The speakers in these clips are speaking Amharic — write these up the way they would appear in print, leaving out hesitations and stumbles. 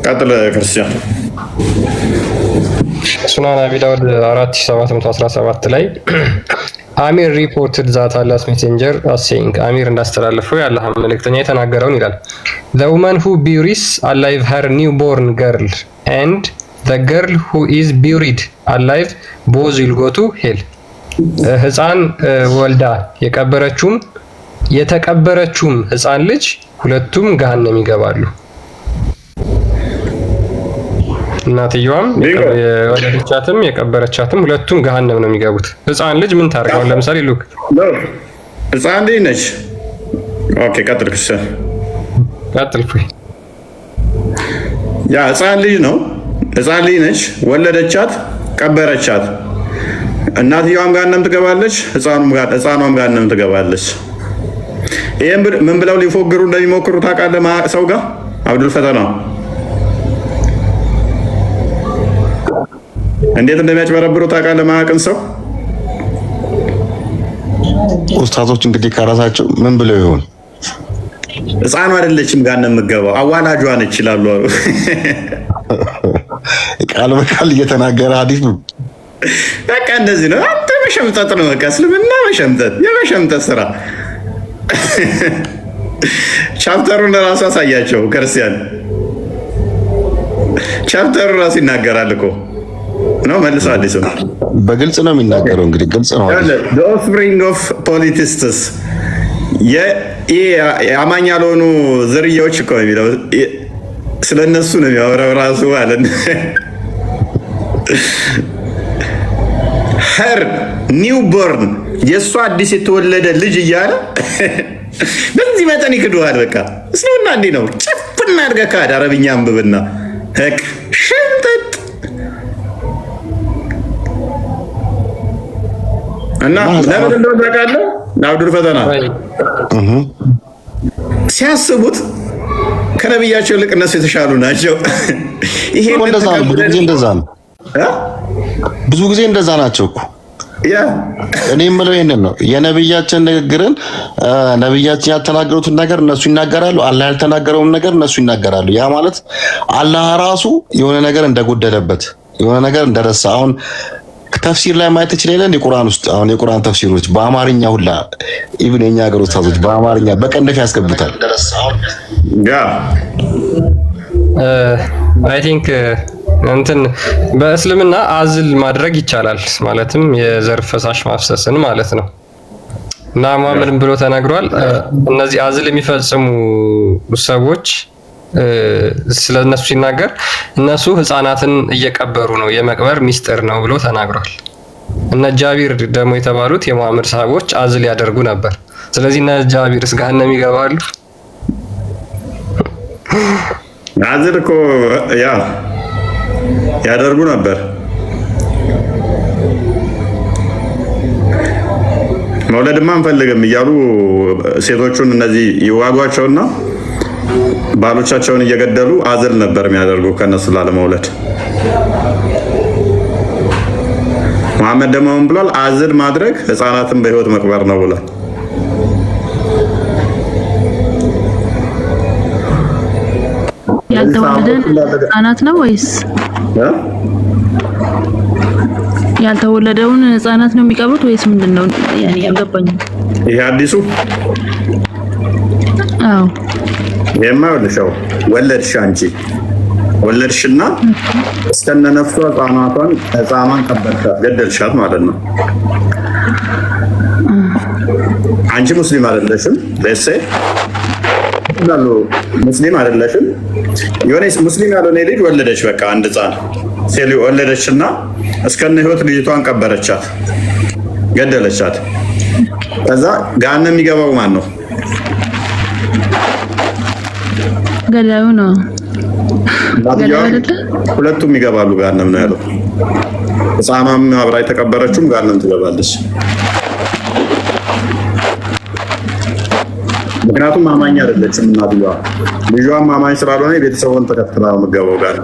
ቀጥል ክርስቲያን። ሱናን አቢ ዳውድ 4717 ላይ አሚር ሪፖርትድ ዛት አላስ ሜሴንጀር አሴይንግ አሚር እንዳስተላለፈው የአላህ መልእክተኛ የተናገረውን ይላል። the woman who buries alive her newborn girl and the girl who is buried alive both will go to hell. ህፃን ወልዳ የቀበረችውም የተቀበረችውም ህፃን ልጅ ሁለቱም ገሃነም ይገባሉ። እናትየዋም የወለደቻትም የቀበረቻትም ሁለቱም ገሃነም ነው የሚገቡት። ህፃን ልጅ ምን ታርጋው? ለምሳሌ ሉክ ህፃን ልጅ ነች። ኦኬ ቀጥል ክርስቲያን ቀጥል። ያ ህፃን ልጅ ነው። ህፃን ልጅ ነች። ወለደቻት፣ ቀበረቻት። እናትየዋም ገሃነም ትገባለች፣ ህፃኗም ገሃነም ትገባለች። ይሄን ምን ብለው ሊፎግሩ እንደሚሞክሩ ታውቃለህ? ሰው ጋር አብዱል ፈተና እንዴት እንደሚያጭበረብሩ ታውቃለህ? ማያውቅን ሰው ኡስታዞች እንግዲህ ከራሳቸው ምን ብለው ይሆን? ህፃኑ አይደለችም ገሃነም የምትገባው አዋላጇ ነች ይላሉ። ቃል በቃል እየተናገረ ሐዲስ ነው። በቃ እንደዚህ ነው። አንተ መሸምጠጥ ነው። በቃ እስልምና መሸምጠጥ፣ የመሸምጠጥ ስራ። ቻፕተሩን ራሱ አሳያቸው ክርስቲያን። ቻፕተሩ ራሱ ይናገራል እኮ ነው። መልሶ አዲስ ነው፣ በግልጽ ነው የሚናገረው። እንግዲህ ግልጽ ነው። the offspring of polytheists የአማኝ ያልሆኑ ዝርያዎች እኮ የሚለው ስለነሱ ነው የሚያወራው ራሱ ማለት ነው። her newborn የእሷ አዲስ የተወለደ ልጅ እያለ በዚህ መጠን ይክዱሃል። በቃ እስልምና እንዲህ ነው። ጭፍና አድርገህ ካድ አረብኛ አንብብና ህክ ሽንጥጥ እና ለምን እንደሆነ ታውቃለህ? አብዱል ፈተና ሲያስቡት ከነብያቸው ይልቅ እነሱ የተሻሉ ናቸው። ይሄ እንደዛ ነው። ብዙ ጊዜ እንደዛ ናቸው እኮ። እኔ የምለው ይሄንን ነው። የነብያችን ንግግርን ነብያችን ያልተናገሩትን ነገር እነሱ ይናገራሉ። አላህ ያልተናገረውን ነገር እነሱ ይናገራሉ። ያ ማለት አላህ ራሱ የሆነ ነገር እንደጎደለበት የሆነ ነገር እንደረሳ አሁን ተፍሲር ላይ ማየት ትችላለህ። የቁርአን ውስጥ አሁን የቁርአን ተፍሲሮች በአማርኛ ሁላ ኢብን የኛ ሀገር ኡስታዞች በአማርኛ በቀንደፍ ያስገቡታል። አይ ቲንክ እንትን በእስልምና አዝል ማድረግ ይቻላል። ማለትም የዘር ፈሳሽ ማፍሰስን ማለት ነው። እና ሙሐመድም ብሎ ተናግሯል። እነዚህ አዝል የሚፈጽሙ ሰዎች ስለነሱ ሲናገር እነሱ ህፃናትን እየቀበሩ ነው፣ የመቅበር ሚስጥር ነው ብሎ ተናግሯል። እነ ጃቢር ደግሞ የተባሉት የሙሐመድ ሰሃቦች አዝል ያደርጉ ነበር። ስለዚህ እነ ጃቢርስ ገሃነም ይገባሉ? አዝል እኮ ያደርጉ ነበር። መውለድማ አንፈልግም እያሉ ሴቶቹን እነዚህ ይዋጓቸውና ባሎቻቸውን እየገደሉ አዝል ነበር የሚያደርጉ ከነሱ ላለመውለድ። መሐመድ ደግሞ ምን ብሏል? አዝል ማድረግ ህፃናትን በህይወት መቅበር ነው ብሏል። ያልተወለደን ህፃናት ነው ወይስ ያልተወለደውን ህፃናት ነው የሚቀብሩት ወይስ ምንድነው? ያኔ ያልገባኝ ይሄ አዲሱ አዎ የማይወልሽው ወለድሽ አንቺ ወለድሽና እስከነ ነፍሷ ህፃኗን ቀበርሻት፣ ገደልሻት ማለት ነው። አንቺ ሙስሊም አይደለሽም። ለሴ እንዳሉ ሙስሊም አይደለሽም። የሆነ ሙስሊም ያልሆነ ልጅ ወለደች። በቃ አንድ ህፃን ሴሊ ወለደችና እስከነ ህይወት ልጅቷን ቀበረቻት፣ ገደለቻት። ከዛ ገሃነም የሚገባው ማን ነው? ገዳዩ ነው። ሁለቱም ይገባሉ ገሃነም ነው ያለው። ህፃኗም አብራ የተቀበረችውም ገሃነም ትገባለች። ምክንያቱም አማኝ አይደለችም እናትየዋ። ልጇም አማኝ ስላልሆነ ቤተሰቡን ተከትላ ነው የምትገባው ጋር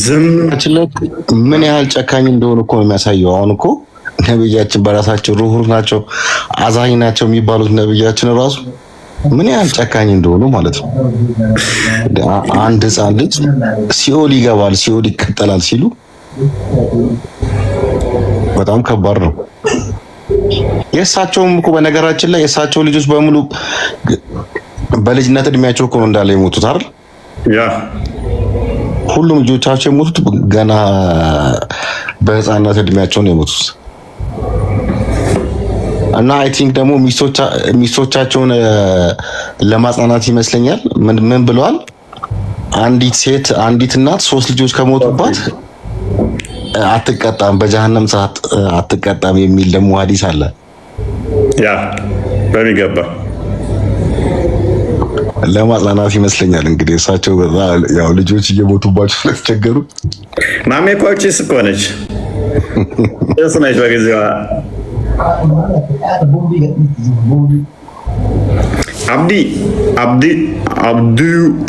ዝም ምን ያህል ጨካኝ እንደሆኑ እኮ ነው የሚያሳየው። አሁን እኮ ነብያችን በራሳቸው ሩህሩህ ናቸው፣ አዛኝ ናቸው የሚባሉት ነብያችን ራሱ ምን ያህል ጨካኝ እንደሆኑ ማለት ነው። አንድ ህፃን ልጅ ሲኦል ይገባል፣ ሲኦል ይቀጠላል ሲሉ በጣም ከባድ ነው። የእሳቸውም እኮ በነገራችን ላይ የእሳቸው ልጆች በሙሉ በልጅነት እድሜያቸው እኮ ነው እንዳለ የሞቱት አይደል? ያ ሁሉም ልጆቻቸው የሞቱት ገና በህፃንነት እድሜያቸው ነው የሞቱት። እና አይ ቲንክ ደግሞ ሚስቶቻቸውን ለማጽናናት ይመስለኛል ምን ብለዋል? አንዲት እናት 3 ልጆች ከሞቱባት አትቀጣም፣ በጀሃነም ሰዓት አትቀጣም የሚል ደግሞ ሐዲስ አለ። ያ በሚገባ ለማጽናናት ይመስለኛል እንግዲህ እሳቸው ያው ልጆች እየሞቱባቸው ስለተቸገሩ ማሜ እኮ ጭስ እኮ ነች እሱ ነች በጊዜዋ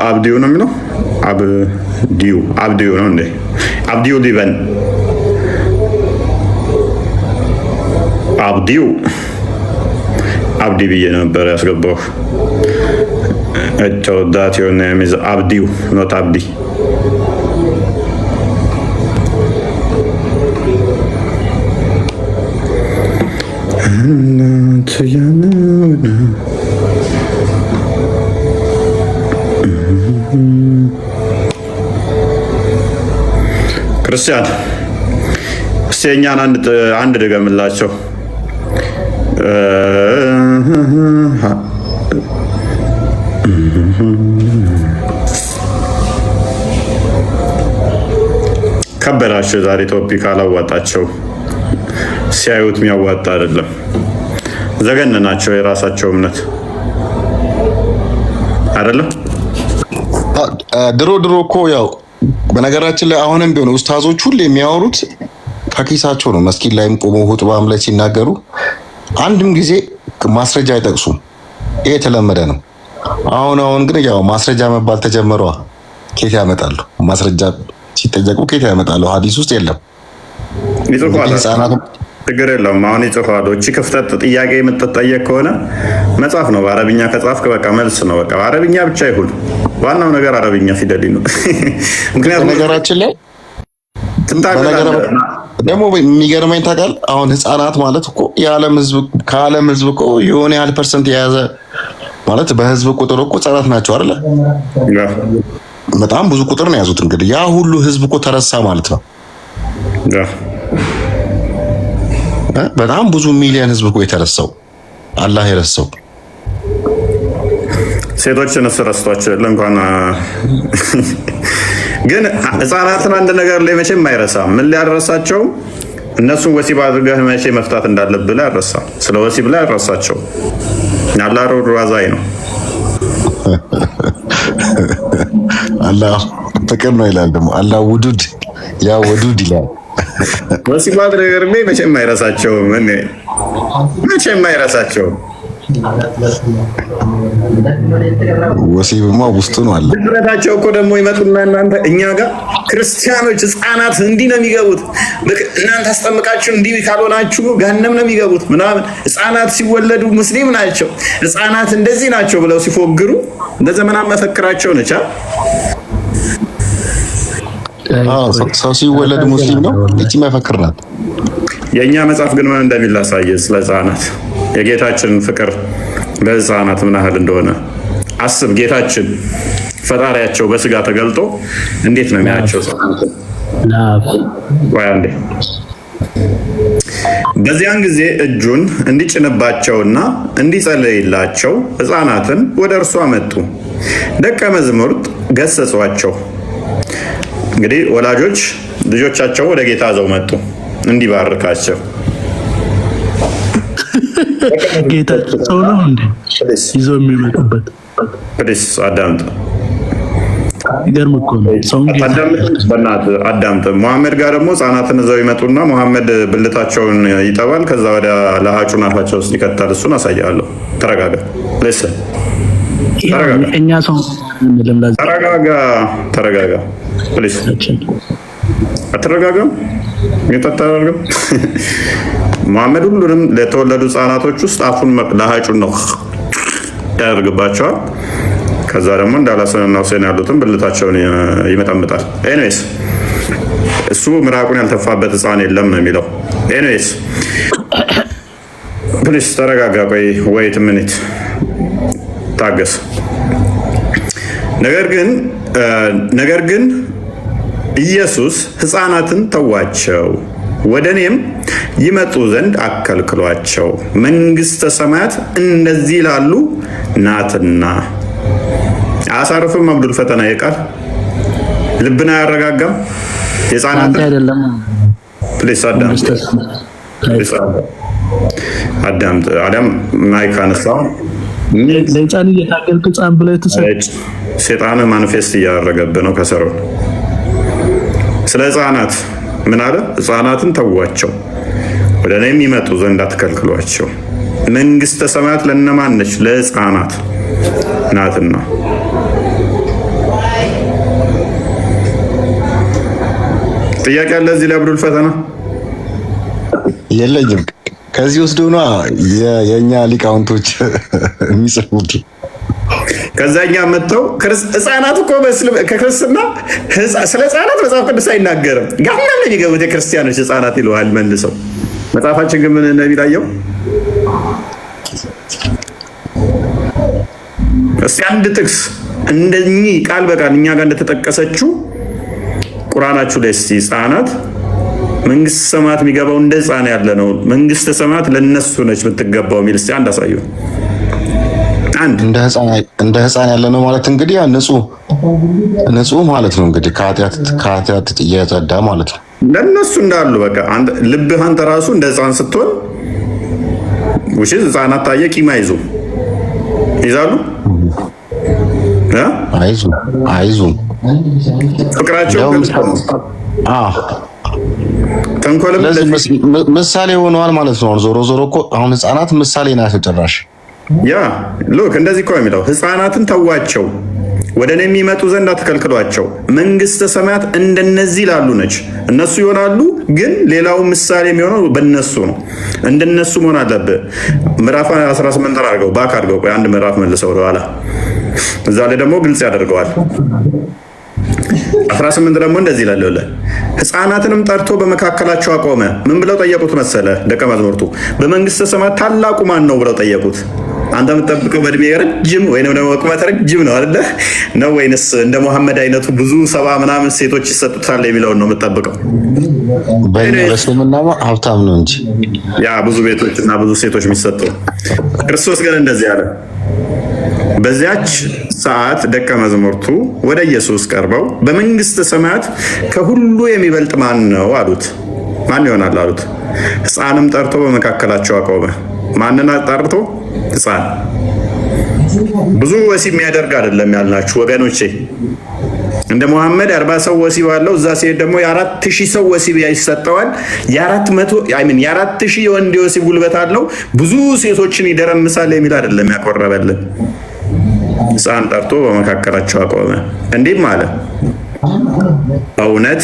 አብዲው ነው የሚለው አብዲው ነው እንዴ? አብዲው ዲበን አብዲ ብዬ ነበር ያስገባው። ተወዳት የሆነ የሚዝ አብዲው ኖት አብዲ ክርስቲያን እስቲ የእኛን አንድ ድገምላቸው። ከበዳቸው ዛሬ ቶፒክ አላዋጣቸው። ሲያዩት የሚያዋጣ አይደለም። ዘገን ናቸው የራሳቸው እምነት አይደለም። ድሮ እኮ ያው በነገራችን ላይ አሁንም ቢሆን ኡስታዞች ሁሉ የሚያወሩት ከኪሳቸው ነው። መስጊድ ላይም ቆመው ሁጥባም ላይ ሲናገሩ አንድም ጊዜ ማስረጃ አይጠቅሱም። ይሄ የተለመደ ነው። አሁን ግን ያው ማስረጃ መባል ተጀመረዋ። ኬት ያመጣሉ? ማስረጃ ሲጠየቁ ኬት ያመጣሉ? ሐዲስ ውስጥ የለም። ችግር የለውም። አሁን ይጽፋሉ። እቺ ክፍተት ጥያቄ የምትጠየቅ ከሆነ መጽሐፍ ነው። በአረብኛ ከጻፍክ በቃ መልስ ነው። በቃ አረብኛ ብቻ ይሁን። ዋናው ነገር አረብኛ ፊደል ነው። ምክንያቱም ነገራችን ላይ ደግሞ የሚገርመኝ ታውቃለህ፣ አሁን ህፃናት ማለት እኮ ከዓለም ህዝብ እኮ የሆነ ያህል ፐርሰንት የያዘ ማለት በህዝብ ቁጥር እኮ ህፃናት ናቸው አይደለ? በጣም ብዙ ቁጥር ነው የያዙት። እንግዲህ ያ ሁሉ ህዝብ እኮ ተረሳ ማለት ነው። በጣም ብዙ ሚሊዮን ህዝብ እኮ የተረሳው አላህ የረሳው። ሴቶችን ረስቷቸው እንኳን ግን ህፃናትን አንድ ነገር ላይ መቼም አይረሳም። ምን ሊያረሳቸው? እነሱን ወሲብ አድርገህ መቼ መፍታት እንዳለብህ ላይ አልረሳም። ስለ ወሲብ ላይ አልረሳቸው። አላህ ሩራዛይ ነው። አላህ ፍቅር ነው ይላል። ደግሞ አላህ ውዱድ ያ ውዱድ ይላል። ወሲብ አድርገህ መቼም አይረሳቸውም። መቼም አይረሳቸውም። ወሲብማ ውስጡ ነው አለ። ድፍረታቸው እኮ ደግሞ ይመጡና እናንተ እኛ ጋር ክርስቲያኖች ህፃናት እንዲህ ነው የሚገቡት፣ እናንተ አስጠምቃችሁ እንዲህ ካልሆናችሁ ገሃነም ነው የሚገቡት ምናምን፣ ህፃናት ሲወለዱ ሙስሊም ናቸው፣ ህፃናት እንደዚህ ናቸው ብለው ሲፎግሩ እንደ ዘመናት መፈክራቸው ነች። ሰው ሲወለድ ሙስሊም ነው እቺ መፈክር ናት። የእኛ መጽሐፍ ግን ምን እንደሚል ላሳየ። ስለ ህፃናት የጌታችን ፍቅር በህፃናት ምን ያህል እንደሆነ አስብ። ጌታችን ፈጣሪያቸው በስጋ ተገልጦ እንዴት ነው የሚያቸው? በዚያን ጊዜ እጁን እንዲጭንባቸውና እንዲጸልይላቸው ህፃናትን ወደ እርሱ አመጡ። ደቀ መዛሙርት ገሰጿቸው። እንግዲህ ወላጆች ልጆቻቸው ወደ ጌታ ይዘው መጡ እንዲባርካቸው። ጌታ ሰው ነው እንዴ ይዘው የሚመጡበት? ፕሊስ አዳምጥ። ይገርም እኮ ነው። ሰው በእናትህ አዳምጥ። መሐመድ ጋር ደግሞ ህፃናትን ይዘው ይመጡና መሐመድ ብልታቸውን ይጠባል፣ ከዛ ወደ ለሃጩን አፋቸው ውስጥ ይከታል። እሱን አሳያለሁ። ተረጋጋ። ሌስን እኛ ሰው ተረጋጋ ፕሊዝ። አትረጋጋም? ይተጣጣራም። መሐመድ ሁሉንም ለተወለዱ ህጻናቶች ውስጥ አፉን ለሃጩን ነው ያደርግባቸዋል። ከዛ ደግሞ እንዳላሰነና ሁሴን ያሉትን ብልታቸውን ይመጠምጣል። ኤኒዌይስ እሱ ምራቁን ያልተፋበት ህፃን የለም ነው የሚለው። ኤኒዌይስ ፕሊስ ተረጋጋ። ቆይ ወይት ሚኒት ታገስ። ነገር ግን ኢየሱስ ህፃናትን ተዋቸው፣ ወደ እኔም ይመጡ ዘንድ አከልክሏቸው፣ መንግስተ ሰማያት እንደዚህ ላሉ ናትና። አሳርፍም አብዱል ፈተና ይቃል ልብና ያረጋጋም የህፃናት አይደለም። ፕሊስ አዳም ማይክ አነሳው። ለህፃን እየታገልክ ህፃን ብለህ ትሰጥ ሴጣን ማኒፌስት እያደረገብህ ነው ከሰሩ። ስለ ህፃናት ምን አለ? ህፃናትን ተዋቸው፣ ወደ እኔ የሚመጡ ዘንድ አትከልክሏቸው፣ መንግስተ ሰማያት ለእነማን ነች? ለህፃናት ናትና። ጥያቄ አለ እዚህ ላይ አብዱል ፈተና? የለኝም። ከዚህ ወስዶ ነው የኛ ሊቃውንቶች የሚጽፉት። ከዛኛ መጥተው ህፃናት እኮ ከክርስትና ስለ ህፃናት መጽሐፍ ቅዱስ አይናገርም። ጋምናም ነው የሚገቡት የክርስቲያኖች ህፃናት ይለዋል መልሰው። መጽሐፋችን ግን ምን ነው የሚላየው? እስቲ አንድ ጥቅስ እንደኚህ ቃል በቃል እኛ ጋር እንደተጠቀሰችው ቁርአናችሁ ላይ እስቲ ህፃናት መንግስተ ሰማያት የሚገባው እንደ ህፃን ያለ ነው፣ መንግስተ ሰማያት ለነሱ ነች የምትገባው የሚል እስቲ አንድ አሳዩ። እንደ ህፃን ያለ ነው ማለት እንግዲህ ንጹህ ማለት ነው እንግዲህ ከኃጢአት እየጸዳ ማለት ነው። ለነሱ እንዳሉ በቃ ልብህ አንተ ራሱ እንደ ህፃን ስትሆን ውሽ ህፃናት ታየ ቂም ይዛሉ አይዙም ፍቅራቸው ተንኮልም ምሳሌ ሆነዋል ማለት ነው። ዞሮ እኮ አሁን ህፃናት ምሳሌ ናቸው ጭራሽ። ያ ሉክ እንደዚህ እኮ የሚለው ህፃናትን ተዋቸው፣ ወደ እኔ የሚመጡ ዘንድ አትከልክሏቸው፣ መንግስተ ሰማያት እንደነዚህ ላሉ ነች። እነሱ ይሆናሉ፣ ግን ሌላው ምሳሌ የሚሆነው በእነሱ ነው። እንደነሱ መሆን አለብህ። ምዕራፍ 18 አድርገው ባክ አድርገው። ቆይ አንድ ምዕራፍ መልሰው ወደኋላ፣ እዛ ላይ ደግሞ ግልጽ ያደርገዋል። 18 ደግሞ እንደዚህ ይላል፣ ህፃናትንም ጠርቶ በመካከላቸው አቆመ። ምን ብለው ጠየቁት መሰለ? ደቀ መዛሙርቱ በመንግስተ ሰማያት ታላቁ ማን ነው ብለው ጠየቁት። አንተ የምትጠብቀው በእድሜ ረጅም ወይንም ደግሞ በቁመት ረጅም ነው አይደለ? ነው ወይንስ እንደ መሐመድ አይነቱ ብዙ 70 ምናምን ሴቶች ይሰጡታል የሚለውን ነው የምትጠብቀው? በእስልምና ሀብታም ነው እንጂ ያ ብዙ ቤቶች እና ብዙ ሴቶች የሚሰጡ። ክርስቶስ ግን እንደዚህ አለ። በዚያች ሰዓት ደቀ መዛሙርቱ ወደ ኢየሱስ ቀርበው በመንግስተ ሰማያት ከሁሉ የሚበልጥ ማን ነው አሉት። ማን ይሆናል አሉት። ህፃንም ጠርቶ በመካከላቸው አቆመ። ማንን ጠርቶ? ህፃን። ብዙ ወሲብ የሚያደርግ አይደለም ያልናችሁ ወገኖቼ። እንደ መሐመድ 40 ሰው ወሲብ አለው፣ እዛ ሲሄድ ደግሞ የ4000 ሰው ወሲብ ይሰጠዋል። የ4000 የወንድ ወሲብ ጉልበት አለው፣ ብዙ ሴቶችን ይደረምሳል የሚል አይደለም ያቆረበልን። ህፃን ጠርቶ በመካከላቸው አቆመ፣ እንዲህም አለ፣ እውነት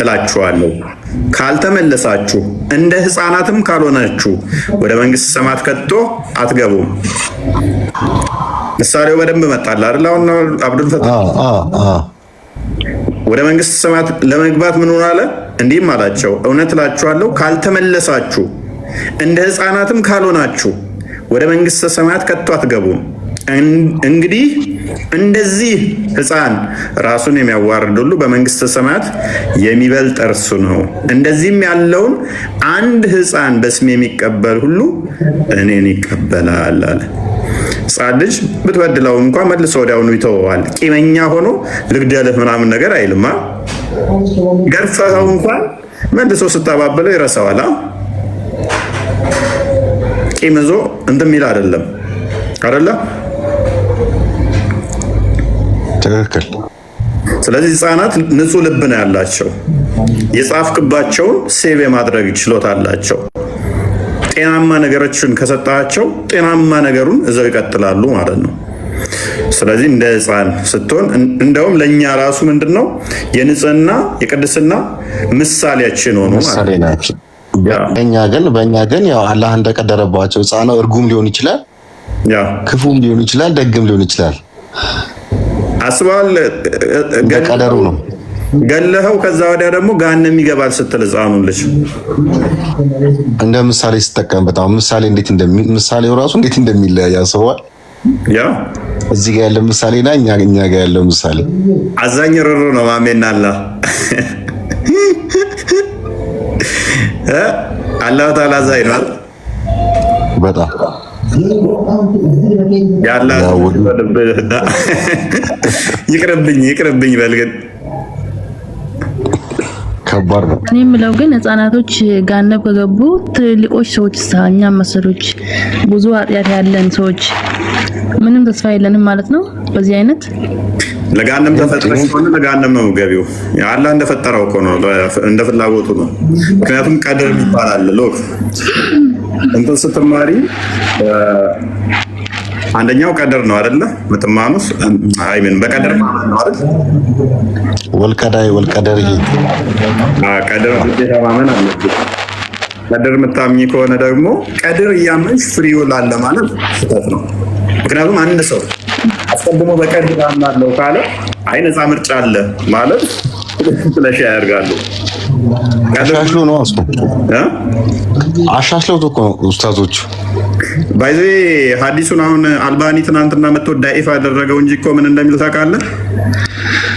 እላችኋለሁ ካልተመለሳችሁ እንደ ህፃናትም ካልሆናችሁ ወደ መንግስተ ሰማያት ከቶ አትገቡም። ምሳሌው በደንብ መጣል አይደል? አሁን አብዱል ፈታህ ወደ መንግስተ ሰማያት ለመግባት ምን ሆነ አለ? እንዲህም አላቸው፣ እውነት እላችኋለሁ ካልተመለሳችሁ እንደ ህፃናትም ካልሆናችሁ ወደ መንግስተ ሰማያት ከቶ አትገቡም። እንግዲህ እንደዚህ ህፃን ራሱን የሚያዋርድ ሁሉ በመንግስተ ሰማያት የሚበልጥ እርሱ ነው። እንደዚህም ያለውን አንድ ህፃን በስሜ የሚቀበል ሁሉ እኔን ይቀበላል አለ። ህፃን ልጅ ብትበድለው እንኳን መልሶ ወዲያውኑ ይተወዋል። ቂመኛ ሆኖ ልግደልህ ምናምን ነገር አይልማ። ገርፈኸው እንኳን መልሶ ስታባብለው ይረሳዋል። ቂም ይዞ እንትን የሚል አይደለም አይደለ? ትክክል። ስለዚህ ህፃናት ንጹህ ልብ ነው ያላቸው። የጻፍክባቸውን ሴቭ የማድረግ ችሎታ አላቸው። ጤናማ ነገሮችን ከሰጣቸው ጤናማ ነገሩን እዛው ይቀጥላሉ ማለት ነው። ስለዚህ እንደ ሕፃን ስትሆን እንደውም ለእኛ ራሱ ምንድነው የንጽህና የቅድስና ምሳሌያችን ሆኖ ማለት ነው። በእኛ ግን ያው አላህ እንደቀደረባቸው ሕፃን ነው። እርጉም ሊሆን ይችላል፣ ክፉም ሊሆን ይችላል፣ ደግም ሊሆን ይችላል። አስበዋል ቀደሩ ነው። ገለኸው ከዛ ወዲያ ደግሞ ገሃነም ይገባል ስትል ሕፃኑን ልጅ እንደ ምሳሌ ሲጠቀም በጣም ምሳሌ ምሳሌው ራሱ እንዴት እንደሚለያይ ያስበዋል። ያ እዚህ ጋር ያለው ምሳሌና እኛ ጋር ያለው ምሳሌ አዛኝ ርሩ ነው። ማሜና አላህ ተዓላ አዛኝ ነው በጣም ያላ ይቅርብኝ በልግን ከባድ ነው። እኔ የምለው ግን ህፃናቶች ገሃነም ከገቡ ትልልቆች ሰዎች እኛ መሰሎች ብዙ ኃጢአት ያለን ሰዎች ምንም ተስፋ የለንም ማለት ነው። በዚህ አይነት ለገሃነም ተፈጥረሽ ሆነ ለገሃነም ነው ገቢው። አላህ እንደፈጠረው እኮ ነው፣ እንደ ፍላጎቱ ነው። ምክንያቱም ቀድር ይባላል። ሎክ እንትን ስትማሪ አንደኛው ቀድር ነው አይደለ? ምትማኑስ አይምን በቀድር ማለት ነው አይደል? ወልቀደር ይሄ ቀድር ግዴታ ማመን አለብሽ። ቀድር የምታምኚ ከሆነ ደግሞ ቀድር እያመንሽ ፍሪ ይውላል ማለት ስህተት ነው። ምክንያቱም አንድ ሰው አስቀድሞ በቀድር አምናለሁ ካለ አይ ነፃ ምርጫ አለ ማለት ስለሽ ያደርጋሉ። አሻሽሎ ነው አሻሽለውት እኮ ነው ኡስታዞቹ። ባይዘ ሐዲሱን አሁን አልባኒ ትናንትና መጥቶ ዳኢፍ ያደረገው እንጂ እኮ ምን እንደሚል ታውቃለህ?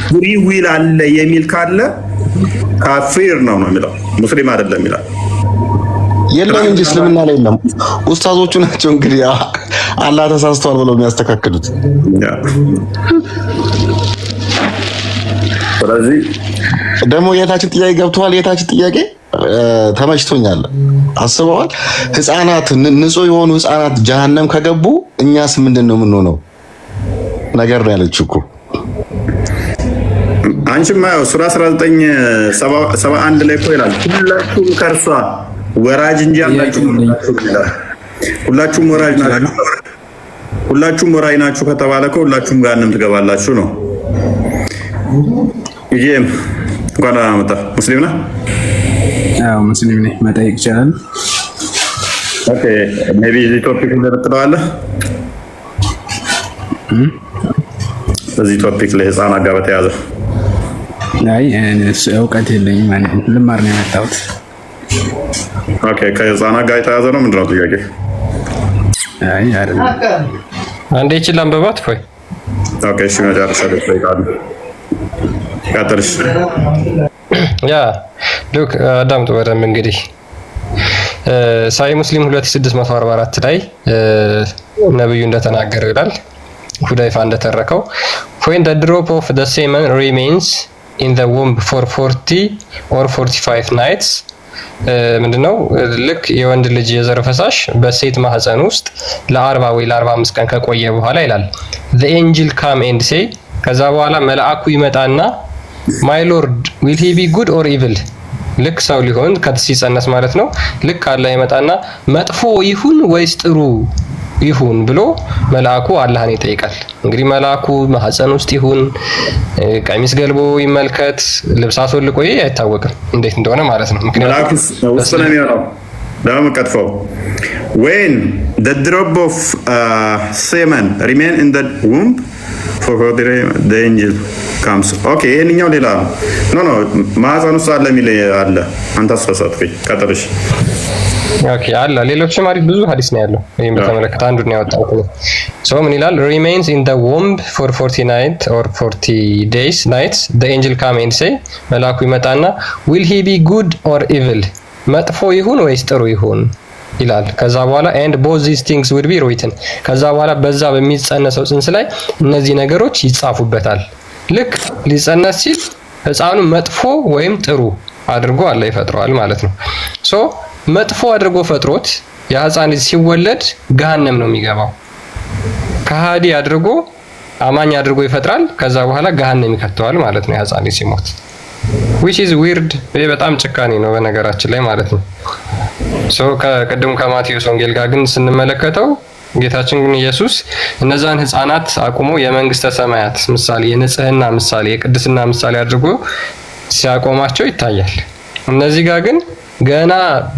ፍሪ ዊል አለ የሚል ካለ ካፊር ነው የሚለው፣ ሙስሊም አይደለም ይላል። የለም እንጂ እስልምና ላይ የለም። ኡስታዞቹ ናቸው እንግዲህ አላህ ተሳስተዋል ብለው የሚያስተካክሉት። ስለዚህ ደግሞ የታችን ጥያቄ ገብተዋል። የታችን ጥያቄ ተመችቶኛል። አስበዋል። ህፃናት ንጹህ የሆኑ ህፃናት ጀሃነም ከገቡ እኛስ ምንድን ነው የምንሆነው ነገር ነው ያለችው እኮ። አንቺማ ያው ሱራ 1971 ላይ እኮ ይላል ሁላችሁም ከእርሷ ወራጅ እንጂ አላችሁ ይላል። ሁላችሁም ወራጅ ናችሁ። ሁላችሁም ወራጅ ናችሁ ከተባለ እኮ ሁላችሁም ገሃነም ትገባላችሁ ነው። ይሄም እንኳን አመጣ ሙስሊም ነህ? አዎ ሙስሊም ነኝ። መጠየቅ ይችላል? ኦኬ ሜቢ እዚህ ቶፒክ እንደምትለዋለህ በዚህ ቶፒክ ላይ ህፃናት ጋር በተያያዘ አይ እውቀት የለኝም ማለት ልማር ነው የመጣሁት። ኦኬ ከህፃናት ጋር የተያያዘ ነው። ምንድን ነው ጥያቄ? አይ አይደለም። አንዴ ይችላል አንበባት ወይ? ኦኬ እሺ መጨረሻ ላይ ጠይቃለሁ። ቀጥልሽ። ያ ሉክ አዳምጡ በደንብ እንግዲህ ሳይ ሙስሊም 2644 ላይ ነብዩ እንደተናገረው ይላል ሁዳይፋ እንደተረከው when the drop of the semen remains in the womb for 40 or 45 nights ምንድነው ልክ የወንድ ልጅ የዘር ፈሳሽ በሴት ማህፀን ውስጥ ለ40 ወይ ለ45 ቀን ከቆየ በኋላ ይላል the angel come and say ከዛ በኋላ መልአኩ ይመጣና my lord will he be good or evil ልክ ሰው ሊሆን ሲጸነስ ማለት ነው። ልክ አላህ ይመጣና መጥፎ ይሁን ወይስ ጥሩ ይሁን ብሎ መልአኩ አላህን ይጠይቃል። እንግዲህ መልአኩ ማህፀን ውስጥ ይሁን ቀሚስ ገልቦ ይመልከት ልብስ አስወልቆ አይታወቅም እንዴት እንደሆነ ማለት ነው። መልአኩ ውስጥ ነው የሚሆነው ዳም ቀጥፈው when the drop of semen remain in the womb for the angel comes okay ይሄንኛው ሌላ ነው ማህፀን ውስጥ አለ የሚል አለ። አንተ አሳሳትከኝ። ቀጥልሽ። ኦኬ አለ ሌሎችም አሪፍ ብዙ ሐዲስ ነው ያለው። ይሄን በተመለከተ አንዱን ነው ያወጣሁት ነው። ሶ ምን ይላል remains in the womb for 40 nights or 40 days nights the angel come and say መልአኩ ይመጣና will he be good or evil መጥፎ ይሁን ወይስ ጥሩ ይሁን ይላል። ከዛ በኋላ and both these things will be written ከዛ በኋላ በዛ በሚጸነሰው ጽንስ ላይ እነዚህ ነገሮች ይጻፉበታል። ልክ ሊጸነስ ሲል ህፃኑ መጥፎ ወይም ጥሩ አድርጎ አላህ ይፈጥረዋል ማለት ነው። ሶ መጥፎ አድርጎ ፈጥሮት የህፃን ልጅ ሲወለድ ገሃነም ነው የሚገባው። ከሃዲ አድርጎ አማኝ አድርጎ ይፈጥራል። ከዛ በኋላ ገሃነም ይከተዋል ማለት ነው የህፃን ልጅ ሲሞት which is weird ይሄ በጣም ጭካኔ ነው በነገራችን ላይ ማለት ነው። ሶ ከቅድም ከማቴዎስ ወንጌል ጋር ግን ስንመለከተው ጌታችን ግን ኢየሱስ እነዛን ህፃናት አቁሞ የመንግስተ ሰማያት ምሳሌ፣ የንጽህና ምሳሌ፣ የቅድስና ምሳሌ አድርጎ ሲያቆማቸው ይታያል። እነዚህ ጋር ግን ገና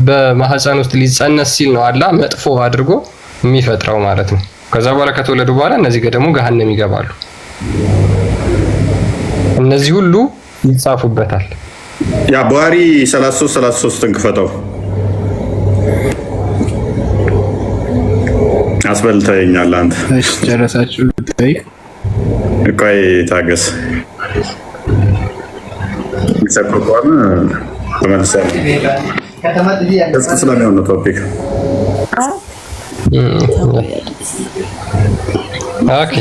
በማህፀን ውስጥ ሊጸነስ ሲል ነው አላህ መጥፎ አድርጎ የሚፈጥረው ማለት ነው። ከዛ በኋላ ከተወለዱ በኋላ እነዚህ ጋር ደግሞ ገሃነም ይገባሉ። እነዚህ ሁሉ ይጻፉበታል። ያ ቡሃሪ 33 እንክፈተው አስበልተኛል አንተ። እሺ ጨረሳችሁ? ልጠይቅ? ቆይ ታገስ። ይሰቆቋም ተመልሰን እስከ ስለሚሆን ነው ቶፒክ። ኦኬ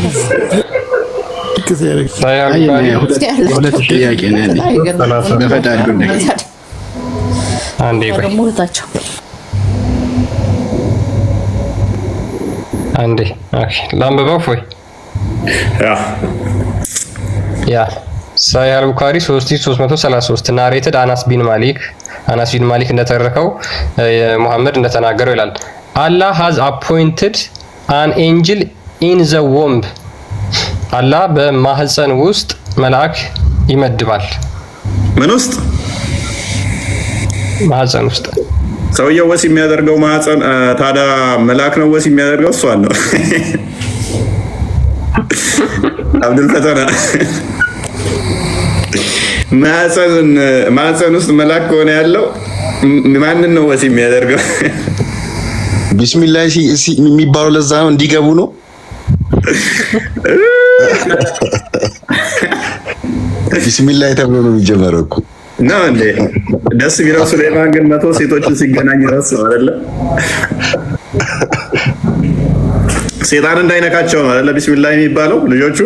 ሁለት ጥያቄ ነው ያለኝ በፈጣሪ ጉዳይ። አንዴ ቆይ አንዴ ኦኬ ላምበባው ፎይ ያ ሳሂህ አል-ቡኻሪ 3333 ናሬትድ አናስ ቢን ማሊክ እንደተረከው ሙሐመድ እንደተናገረው ይላል Allah has appointed an angel in the womb አላህ በማህፀን ውስጥ መልአክ ይመድባል። ምን ውስጥ? ማህፀን ውስጥ። ሰውየው ወሲብ የሚያደርገው ማህፀን ታዲያ መልአክ ነው ወሲብ የሚያደርገው? እሷን ነው። አብዱል ፈተና ማህፀን ውስጥ መልአክ ከሆነ ያለው ማንን ነው ወሲብ የሚያደርገው? ቢስሚላህ የሚባለው ለዛ ነው እንዲገቡ ነው። ቢስሚላህ ተብሎ ነው የሚጀመረው እኮ ነው እንዴ? ደስ ቢለው ሱሌማን ግን 100 ሴቶችን ሲገናኝ ራስ ነው አይደለ? ሴጣን እንዳይነካቸው ነው አይደለ ቢስሚላህ የሚባለው? ልጆቹ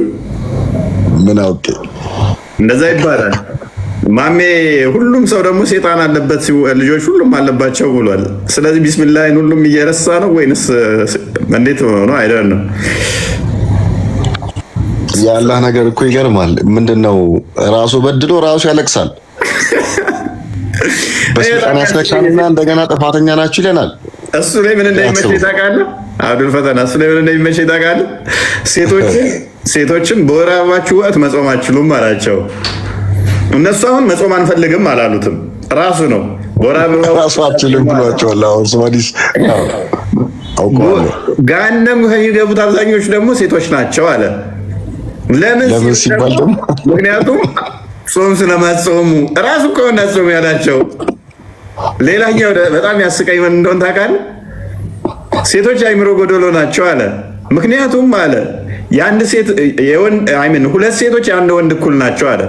ምን አውቄ እንደዛ ይባላል። ማሜ ሁሉም ሰው ደግሞ ሴጣን አለበት ልጆች ሁሉም አለባቸው ብሏል። ስለዚህ ቢስሚላህን ሁሉም እየረሳ ነው ወይንስ እንዴት ነው? አይደለም። የአላህ ነገር እኮ ይገርማል። ምንድነው ራሱ በድሎ ራሱ ያለቅሳል። በስልጣን ያስነካልና እንደገና ጥፋተኛ ናችሁ ይለናል። እሱ ላይ ምን እንደሚመች ታውቃለህ? አብዱል ፈተና እሱ ላይ ምን እንደሚመች ታውቃለህ? ሴቶችን በወር አበባችሁ ወቅት መጾም አትችሉም አላቸው። እነሱ አሁን መጾም አንፈልግም አላሉትም። ራሱ ነው በወር አበባ ራሱ አትችልም ብሏቸዋል። አሁን ሶማሊስ ገሃነም ከሚገቡት አብዛኞቹ ደግሞ ሴቶች ናቸው አለ። ለምን ሲባል ደግሞ ምክንያቱም ጾም ስለማጾሙ ራሱ እኮ ነው ጾም ያላቸው። ሌላኛው በጣም ያስቀኝ ምን እንደሆነ ታውቃለህ? ሴቶች አይምሮ ጎደሎ ናቸው አለ። ምክንያቱም አለ የአንድ ሴት ሁለት ሴቶች የአንድ ወንድ እኩል ናቸው አለ።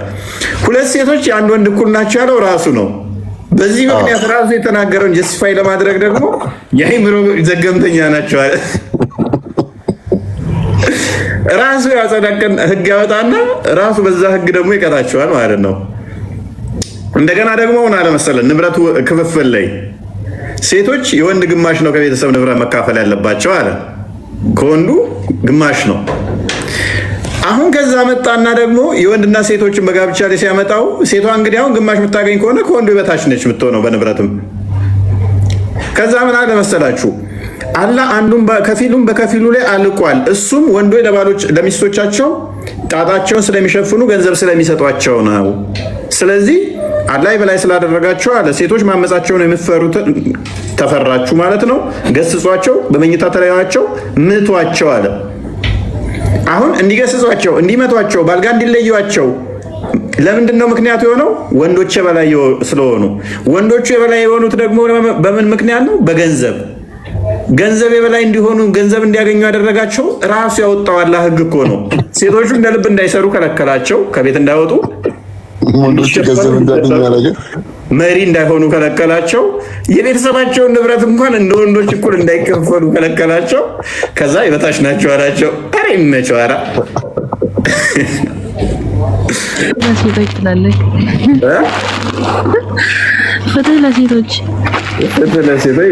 ሁለት ሴቶች የአንድ ወንድ እኩል ናቸው ያለው ራሱ ነው። በዚህ ምክንያት ራሱ የተናገረውን ጀስቲፋይ ለማድረግ ደግሞ የአይምሮ ዘገምተኛ ናቸው አለ። ራሱ ያጸደቀን ህግ ያወጣና ራሱ በዛ ህግ ደግሞ ይቀጣቸዋል ማለት ነው። እንደገና ደግሞ ምን አለ መሰለህ ንብረቱ ክፍፍል ላይ ሴቶች የወንድ ግማሽ ነው ከቤተሰብ ንብረት መካፈል ያለባቸው አለ። ከወንዱ ግማሽ ነው። አሁን ከዛ መጣና ደግሞ የወንድና ሴቶችን በጋብቻ ላይ ሲያመጣው ሴቷ እንግዲህ አሁን ግማሽ የምታገኝ ከሆነ ከወንዱ በታች ነች የምትሆነው በንብረትም። ከዛ ምን አለ መሰላችሁ አላህ አንዱን ከፊሉን በከፊሉ ላይ አልቋል። እሱም ወንዶች ለሚስቶቻቸው ጣጣቸውን ስለሚሸፍኑ ገንዘብ ስለሚሰጧቸው ነው። ስለዚህ አላህ በላይ ስላደረጋቸው አለ ሴቶች ማመጻቸውን የምትፈሩት ተፈራችሁ ማለት ነው። ገስጿቸው፣ በመኝታ ተለያዩዋቸው፣ ምቷቸው አለ። አሁን እንዲገስጿቸው፣ እንዲመቷቸው፣ ባልጋ እንዲለዩዋቸው ለምንድን ነው ምክንያቱ የሆነው? ወንዶች የበላይ ስለሆኑ። ወንዶቹ የበላይ የሆኑት ደግሞ በምን ምክንያት ነው? በገንዘብ ገንዘብ የበላይ እንዲሆኑ ገንዘብ እንዲያገኙ ያደረጋቸው ራሱ ያወጣው አላህ ህግ እኮ ነው። ሴቶቹ እንደ ልብ እንዳይሰሩ ከለከላቸው፣ ከቤት እንዳይወጡ መሪ እንዳይሆኑ ከለከላቸው፣ የቤተሰባቸውን ንብረት እንኳን እንደ ወንዶች እኩል እንዳይከፈሉ ከለከላቸው። ከዛ የበታች ናቸው አላቸው። ኧረ ይመቸው። ኧረ ለሴቶች ትላለች። ፍትህ ለሴቶች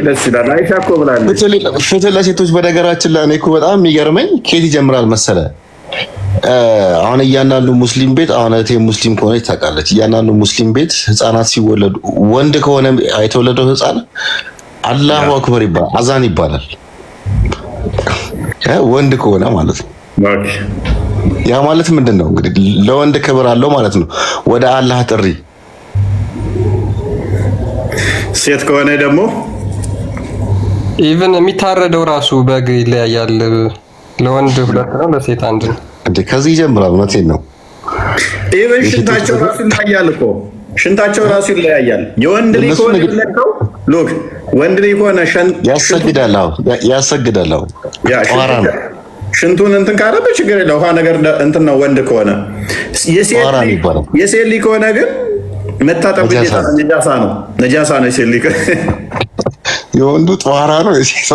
ደስ ይላል። አይሻ እኮ ብላለች ፍትህ ለሴቶች። በነገራችን ላይ እኔ እኮ በጣም የሚገርመኝ ከየት ይጀምራል መሰለ? አሁን እያንዳንዱ ሙስሊም ቤት አሁን እህቴ ሙስሊም ከሆነች ታውቃለች። እያንዳንዱ ሙስሊም ቤት ህፃናት ሲወለዱ ወንድ ከሆነ የተወለደው ህፃን አላሁ አክበር ይባላል፣ አዛን ይባላል። ወንድ ከሆነ ማለት ነው። ኦኬ ያ ማለት ምንድነው እንግዲህ ለወንድ ክብር አለው ማለት ነው። ወደ አላህ ጥሪ ሴት ከሆነ ደግሞ ኢቭን የሚታረደው ራሱ በግ ይለያያል። ለወንድ 2 ነው፣ ለሴት 1 ነው። እንዴ ከዚህ ጀምራል። እውነቴን ነው። ኢቭን ሽንታቸው ራሱ ይለያያል እኮ ሽንታቸው ራሱ ይለያያል። የወንድ ልጅ ከሆነ ይለካው ሎክ ወንድ ልጅ ከሆነ ያሰግዳል። ያሰግዳል። ጧራ ነው። ሽንቱን እንትን ካለበት ችግር የለው። ውሃ ነገር እንትን ነው ወንድ ከሆነ። የሴት ልጅ ከሆነ ግን መታጠብ ግዴታ ነው። ነጃሳ ነው የሴት ልጅ። የወንዱ ጧራ ነው የሴቷ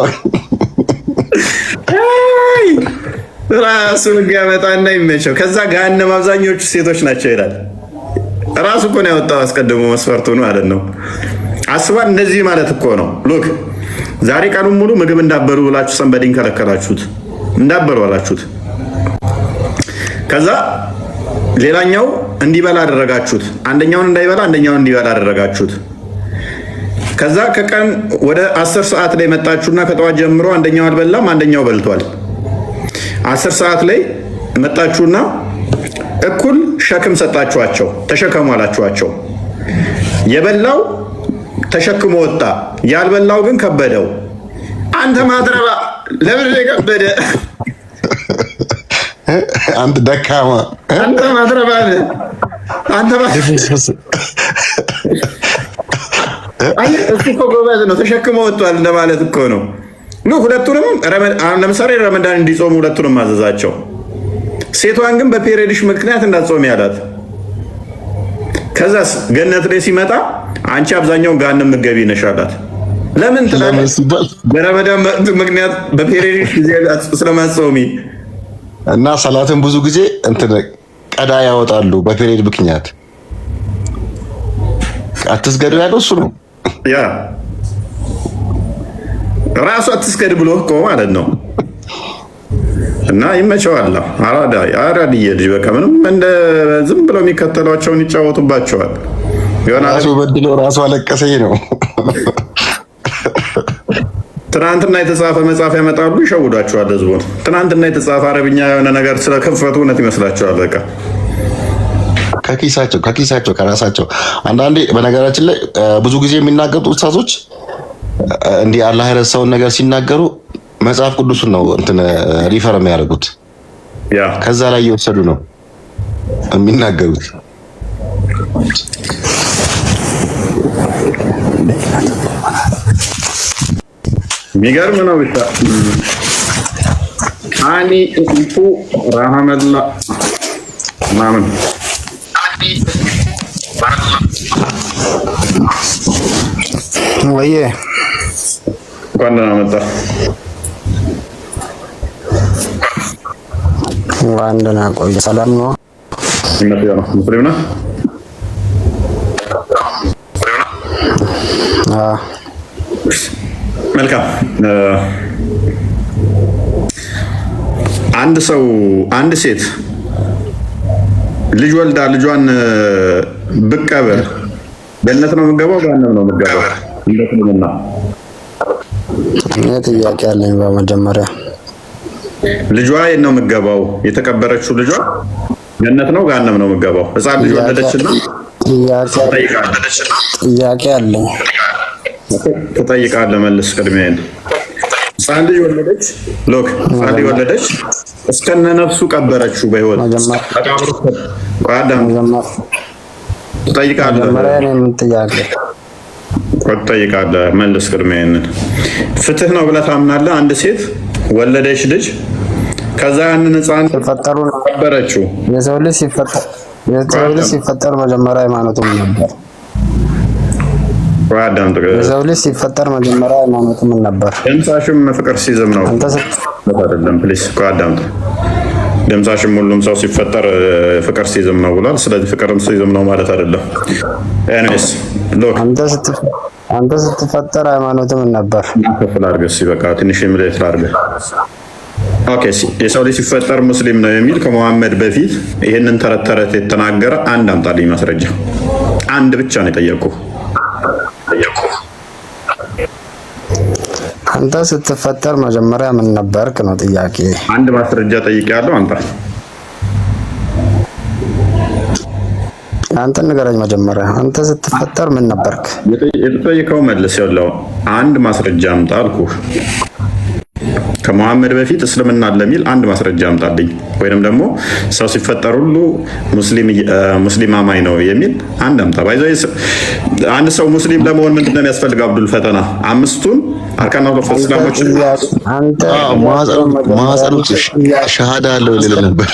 ራሱ ያመጣና ይመቸው። ከዛ ገሃነም አብዛኞቹ ሴቶች ናቸው ይላል። ራሱ እኮ ነው ያወጣው አስቀድሞ መስፈርቱ ነው ማለት ነው። አስባል እንደዚህ ማለት እኮ ነው። ሉክ ዛሬ ቀኑን ሙሉ ምግብ እንዳበሉ ብላችሁ ሰንበዲን ከለከላችሁት፣ እንዳበሉ አላችሁት። ከዛ ሌላኛው እንዲበላ አደረጋችሁት። አንደኛውን እንዳይበላ አንደኛውን እንዲበላ አደረጋችሁት። ከዛ ከቀን ወደ 10 ሰዓት ላይ መጣችሁና ከጠዋት ጀምሮ አንደኛው አልበላም፣ አንደኛው በልቷል። 10 ሰዓት ላይ መጣችሁና እኩል ሸክም ሰጣችኋቸው፣ ተሸከሙ አላችኋቸው። የበላው ተሸክሞ ወጣ፣ ያልበላው ግን ከበደው። አንተ ማትረባ ለምን ከበደ? አንተ ደካማ፣ አንተ ማትረባ፣ አንተ እሱ እኮ ጎበዝ ነው ተሸክሞ ወጥቷል እንደማለት እኮ ነው። ሁለቱንም ለምሳሌ ረመዳን እንዲጾሙ ሁለቱንም አዘዛቸው። ሴቷን ግን በፔሬድሽ ምክንያት እንዳትጾሚ ያላት። ከዛስ ገነት ላይ ሲመጣ አንቺ አብዛኛውን ገሃነም ምገቢ ነሽ አላት። ለምን ትላለች? በረመዳን ምክንያት በፔሬድሽ ጊዜ ስለማትጾሚ እና ሰላትን ብዙ ጊዜ እንትን ቀዳ ያወጣሉ በፔሬድ ምክንያት። አትስገዱ ያለው እሱ ነው። ያ ራሱ አትስገድ ብሎ እኮ ማለት ነው። እና ይመቸዋል። አራድዬ ልጅ በቃ ምንም እንደ ዝም ብለው የሚከተሏቸውን ይጫወቱባቸዋል። ራሱ በድሎ ራሱ አለቀሰ ነው። ትናንትና የተጻፈ መጽሐፍ ያመጣሉ፣ ይሸውዷቸዋል ህዝቡን። ትናንትና የተጻፈ አረብኛ የሆነ ነገር ስለከፈቱ እውነት ይመስላቸዋል። በቃ ከኪሳቸው ከራሳቸው። አንዳንዴ በነገራችን ላይ ብዙ ጊዜ የሚናገሩት ኡስታዞች እንዲህ አላህ የረሳውን ነገር ሲናገሩ መጽሐፍ ቅዱስን ነው እንትን ሪፈር የሚያደርጉት። ከዛ ላይ እየወሰዱ ነው የሚናገሩት። የሚገርም ነው ብቻ። አኒ እንቱ ረሃመላ ማምን ወይዬ እንኳን ደህና መጣ። እንኳን ደህና ቆይ። ሰላም ነው? ሙስሊም ነህ? መልካም። አንድ ሴት ልጅ ወልዳ ልጇን ብቀበር ገነት ነው የምትገባው? ገሃነም ነው የምትገባው? እንደትምና እኔ ጥያቄ አለኝ። በመጀመሪያ ልጇ የት ነው የምትገባው? የተቀበረችው ልጇ ገነት ነው ገሃነም ነው የምትገባው? ህፃን ልጅ ወለደችና ጥያቄ አለኝ። ትጠይቃለህ፣ መልስ። ቅድሚያ ህፃን ልጅ ወለደች። ሎክ ህፃን ልጅ ወለደች፣ እስከነ ነፍሱ ቀበረችው በህይወት ትጠይቃለህ፣ መልስ። ቅድሚያ ፍትህ ነው ብለህ ታምናለህ? አንድ ሴት ወለደች ልጅ፣ ከዛ ያንን ህፃን ቀበረችው። የሰው ልጅ ሲፈጠር መጀመሪያ ሃይማኖቱ ምን ነበር? የሰው ልጅ ሲፈጠር መጀመሪያ ሃይማኖቱ ምን ነበር? ድምፃሽም ፍቅር ሲዝም ነው አይደለም? ፕሊስ አዳምጥ። ድምፃሽም ሁሉም ሰው ሲፈጠር ፍቅር ሲዝም ነው ብሏል። ስለዚህ ፍቅርም ሲዝም ነው ማለት አይደለም። ኤኒዌይስ ሎክ አንተ ስትፈጠር ሃይማኖቱ ምን ነበር? ከፍል አድርገህ እስኪ በቃ ትንሽ ምልክት አድርገህ። ኦኬ የሰው ልጅ ሲፈጠር ሙስሊም ነው የሚል ከመሐመድ በፊት ይህንን ተረት ተረት የተናገረ አንድ አምጣልኝ ማስረጃ። አንድ ብቻ ነው የጠየቁ። አንተ ስትፈጠር መጀመሪያ ምን ነበርክ ነው ጥያቄ። አንድ ማስረጃ ጠይቄያለሁ። አንተ ንገረኝ መጀመሪያ። አንተ ስትፈጠር ምን ነበርክ? የተጠየቀው መልስ ያለው አንድ ማስረጃ አምጣ አልኩህ። ከመሐመድ በፊት እስልምና አለ የሚል አንድ ማስረጃ አምጣልኝ። ወይንም ደግሞ ሰው ሲፈጠር ሁሉ ሙስሊም አማኝ ነው የሚል አንድ አምጣ። ባይዘው አንድ ሰው ሙስሊም ለመሆን ምንድነው የሚያስፈልገው? አብዱል ፈተና አምስቱን አርካን ኦፍ እስላሞች ማዕፀኖች ሸሃዳ አለው ይል ነበር።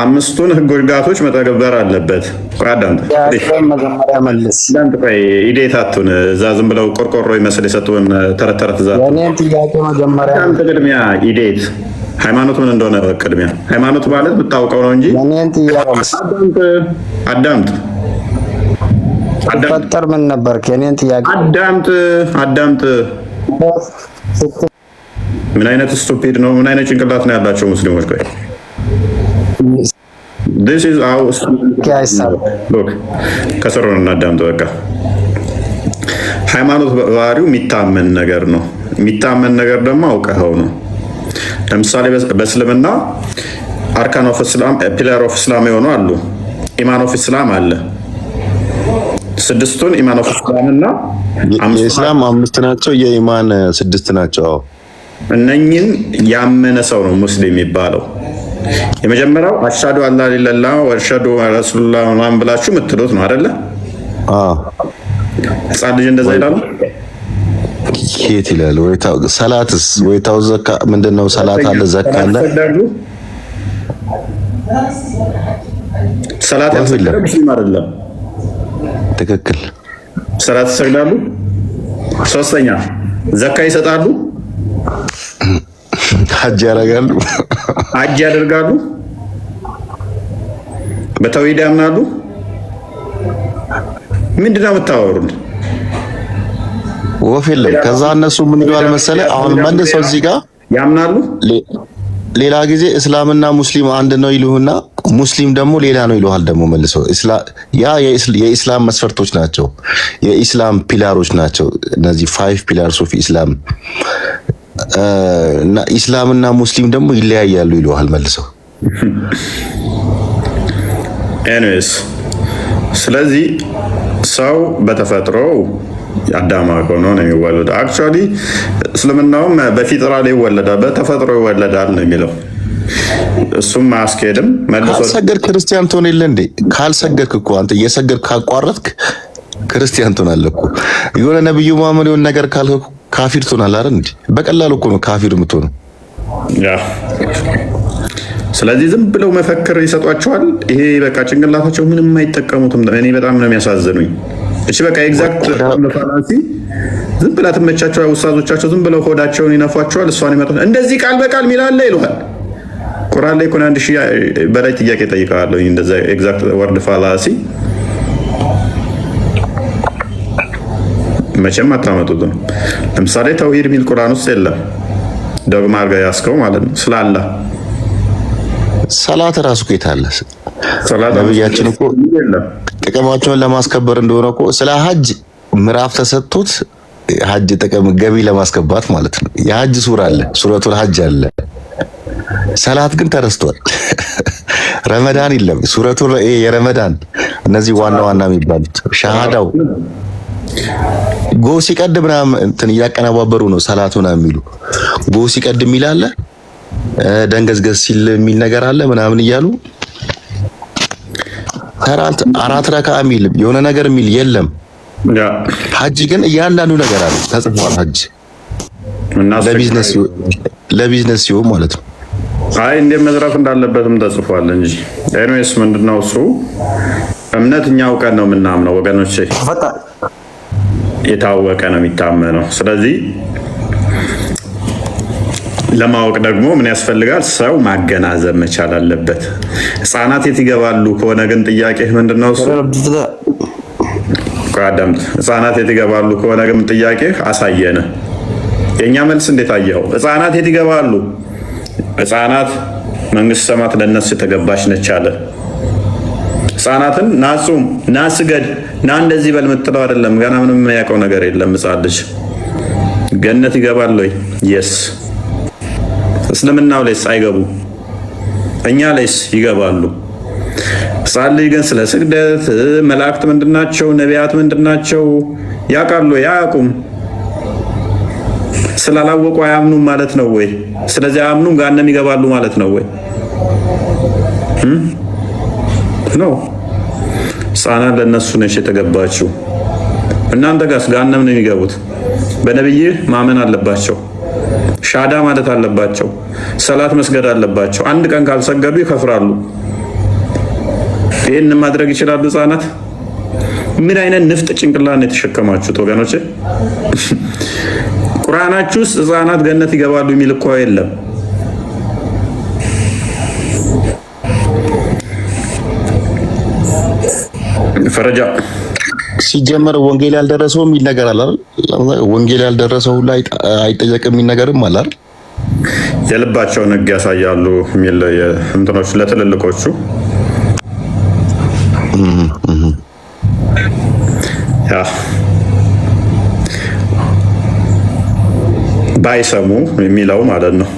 አምስቱን ህግጋቶች መተግበር አለበት። አዳምጥ መጀመሪያ መልስ። ኢዴታቱን እዛ ዝም ብለው ቆርቆሮ ይመስል የሰጡን ተረት ዛት የኔን ጥያቄ መጀመሪያ ቅድሚያ ኢዴት ሃይማኖት ምን እንደሆነ ቅድሚያ ሃይማኖት ማለት ብታውቀው ነው እንጂ የኔን ጥያቄ አዳምጥ ስትፈጠር ምን ነበርክ? የኔን ጥያቄ አዳምጥ። ምን አይነት ስቱፒድ ነው? ምን አይነት ጭንቅላት ነው ያላቸው ሙስሊሞች? ቆይ this is our look ከሰሩን እናዳምጥ። በቃ ሃይማኖት በባህሪው የሚታመን ነገር ነው። የሚታመን ነገር ደግሞ አውቀኸው ነው። ለምሳሌ በእስልምና አርካን ኦፍ እስላም ፒላር ኦፍ እስላም የሆኑ አሉ። ኢማን ኦፍ እስላም አለ። ስድስቱን ኢማን ኦፍ እስላም እና የእስላም 5 ናቸው፣ የኢማን 6 ናቸው። እነኚህን ያመነ ሰው ነው ሙስሊም የሚባለው። የመጀመሪያው አሽሃዱ አላ ኢላላህ ወአሽሃዱ ረሱሉላህ ማን ብላችሁ የምትሉት ነው አይደለ? ህፃን ልጅ እንደዛ ይላሉ። የት ይላል? ሰላትስ ወይታው ዘካ ምንድነው? ሰላት አለ፣ ዘካ አለ። ሰላት ያልሰገደ ሙስሊም አይደለም። ትክክል። ሰላት ይሰግዳሉ። ሶስተኛ ዘካ ይሰጣሉ፣ ሐጅ ያደርጋሉ፣ በተውሂድ ያምናሉ። ምንድነው የምታወሩን? ወፍ የለም። ከዛ እነሱ ምን ይሏል መሰለህ? አሁን መልሰው እዚህ ጋር ያምናሉ። ሌላ ጊዜ እስላምና ሙስሊም አንድ ነው ይሉህና ሙስሊም ደግሞ ሌላ ነው ይሉሃል። ደግሞ መልሰው ያ የኢስላም መስፈርቶች ናቸው፣ የኢስላም ፒላሮች ናቸው። እነዚህ 5 ፒላርስ ኦፍ ኢስላም እና ኢስላምና ሙስሊም ደግሞ ይለያያሉ ይሉሃል መልሰው። ኤኒዌይስ ስለዚህ ሰው በተፈጥሮ አዳማ ሆኖ ነው የሚወለደው። አክቹአሊ እስልምናውም በፊጥራ ላይ ይወለዳል፣ በተፈጥሮ ይወለዳል ነው የሚለው። እሱም አያስኬድም። ካልሰገድክ ክርስቲያን ትሆን የለ እንዴ? ካልሰገድክ እኮ አንተ እየሰገድክ ካቋረጥክ ክርስቲያን ትሆናለህ እኮ። የሆነ ነብዩ መሐመድ የሆነ ነገር ካልክ ካፊር ትሆናለህ አይደል እንዴ? በቀላሉ እኮ ነው ካፊር የምትሆነው። ያ ስለዚህ ዝም ብለው መፈክር ይሰጧቸዋል። ይሄ በቃ ጭንቅላታቸው ምንም አይጠቀሙትም። እኔ በጣም ነው የሚያሳዝኑኝ። እሺ በቃ ኤግዛክት ፋላሲ ዝም ብላ ትመቻቸው። ውስታዞቻቸው ዝም ብለው ሆዳቸውን ይነፏቸዋል። እሷን ይመጣ እንደዚህ ቃል በቃል ሚላለ ይሉሃል። ቁርአን ላይ ኮን 1000 በላይ ጥያቄ ጠይቀዋለሁ። እንደዛ ኤግዛክት ወርድ ፋላሲ መቼም አታመጡትም። ለምሳሌ ተውሂድ ሚል ቁርአን ውስጥ የለም። ዶግማ አድርጋ ያስከው ማለት ነው ስላላ ሰላት ራሱ ከታለ ነብያችን እኮ ጥቅማቸውን ለማስከበር እንደሆነ እኮ ስለ ሐጅ ምዕራፍ ተሰጥቶት ሐጅ ጥቅም ገቢ ለማስከባት ማለት ነው። የሐጅ ሱራ አለ፣ ሱረቱል ሐጅ አለ። ሰላት ግን ተረስቷል። ረመዳን የለም፣ ሱረቱል የረመዳን እነዚህ ዋና ዋና የሚባሉት ሸሃዳው ጎ ሲቀድም ምናምን እንትን እያቀነባበሩ ነው ሰላቱና የሚሉ ጎ ሲቀድም ይላል፣ ደንገዝገዝ ሲል የሚል ነገር አለ ምናምን እያሉ ተራንት 4 ረካ የሚል የሆነ ነገር የሚል የለም። ሐጅ ግን እያንዳንዱ ነገር አለ ተጽፏል። ሐጅ ለቢዝነስ ሲሆን ማለት ነው። አይ እንደ መዝራት እንዳለበትም ተጽፏል እንጂ ኤኒዌይስ ምንድነው እሱ እምነት እኛ አውቀን ነው የምናምነው ወገኖቼ፣ የታወቀ ነው የሚታመነው። ስለዚህ ለማወቅ ደግሞ ምን ያስፈልጋል? ሰው ማገናዘብ መቻል አለበት። ህፃናት የት ይገባሉ ከሆነ ግን ጥያቄ ምንድነው እሱ አዳምጥ። ህፃናት የት ይገባሉ ከሆነ ግን ጥያቄ አሳየነ። የኛ መልስ እንዴት አየኸው? ህፃናት የት ይገባሉ? ህፃናት መንግስት ሰማት ለነሱ የተገባች ነች አለ። ህፃናትን ናጹም ናስገድ ና እንደዚህ በል የምትለው አይደለም። ገና ምንም የሚያውቀው ነገር የለም ህፃን ልጅ። ገነት ይገባል ወይ? የስ እስልምናው ላይስ አይገቡ? እኛ ላይስ ይገባሉ። ሕፃን ልጅ ግን ስለ ስግደት መላእክት ምንድናቸው፣ ነቢያት ምንድናቸው ያውቃሉ? አያውቁም። ስላላወቁ አያምኑም ማለት ነው ወይ? ስለዚህ አያምኑም ገሃነም ይገባሉ ማለት ነው ወይ? ነው ሕፃናት ለእነሱ ነች የተገባችው። እናንተ ጋርስ ገሃነም ነው የሚገቡት። በነብይ ማመን አለባቸው። ሻዳ ማለት አለባቸው። ሰላት መስገድ አለባቸው። አንድ ቀን ካልሰገዱ ይከፍራሉ። ይህን ማድረግ ይችላሉ ሕፃናት? ምን አይነት ንፍጥ ጭንቅላት ነው የተሸከማችሁት ወገኖች? ቁርአናችሁ ውስጥ ሕፃናት ገነት ይገባሉ የሚል እኮ የለም። ፈረጃ ሲጀመር ወንጌል ያልደረሰው የሚል ነገር አለ አይደል? ወንጌል ያልደረሰው ላይ አይጠየቅም የሚል ነገርም አለ አይደል? የልባቸውን ሕግ ያሳያሉ የሚል እንትኖች ለትልልቆቹ ያ ባይሰሙ የሚለው ማለት ነው።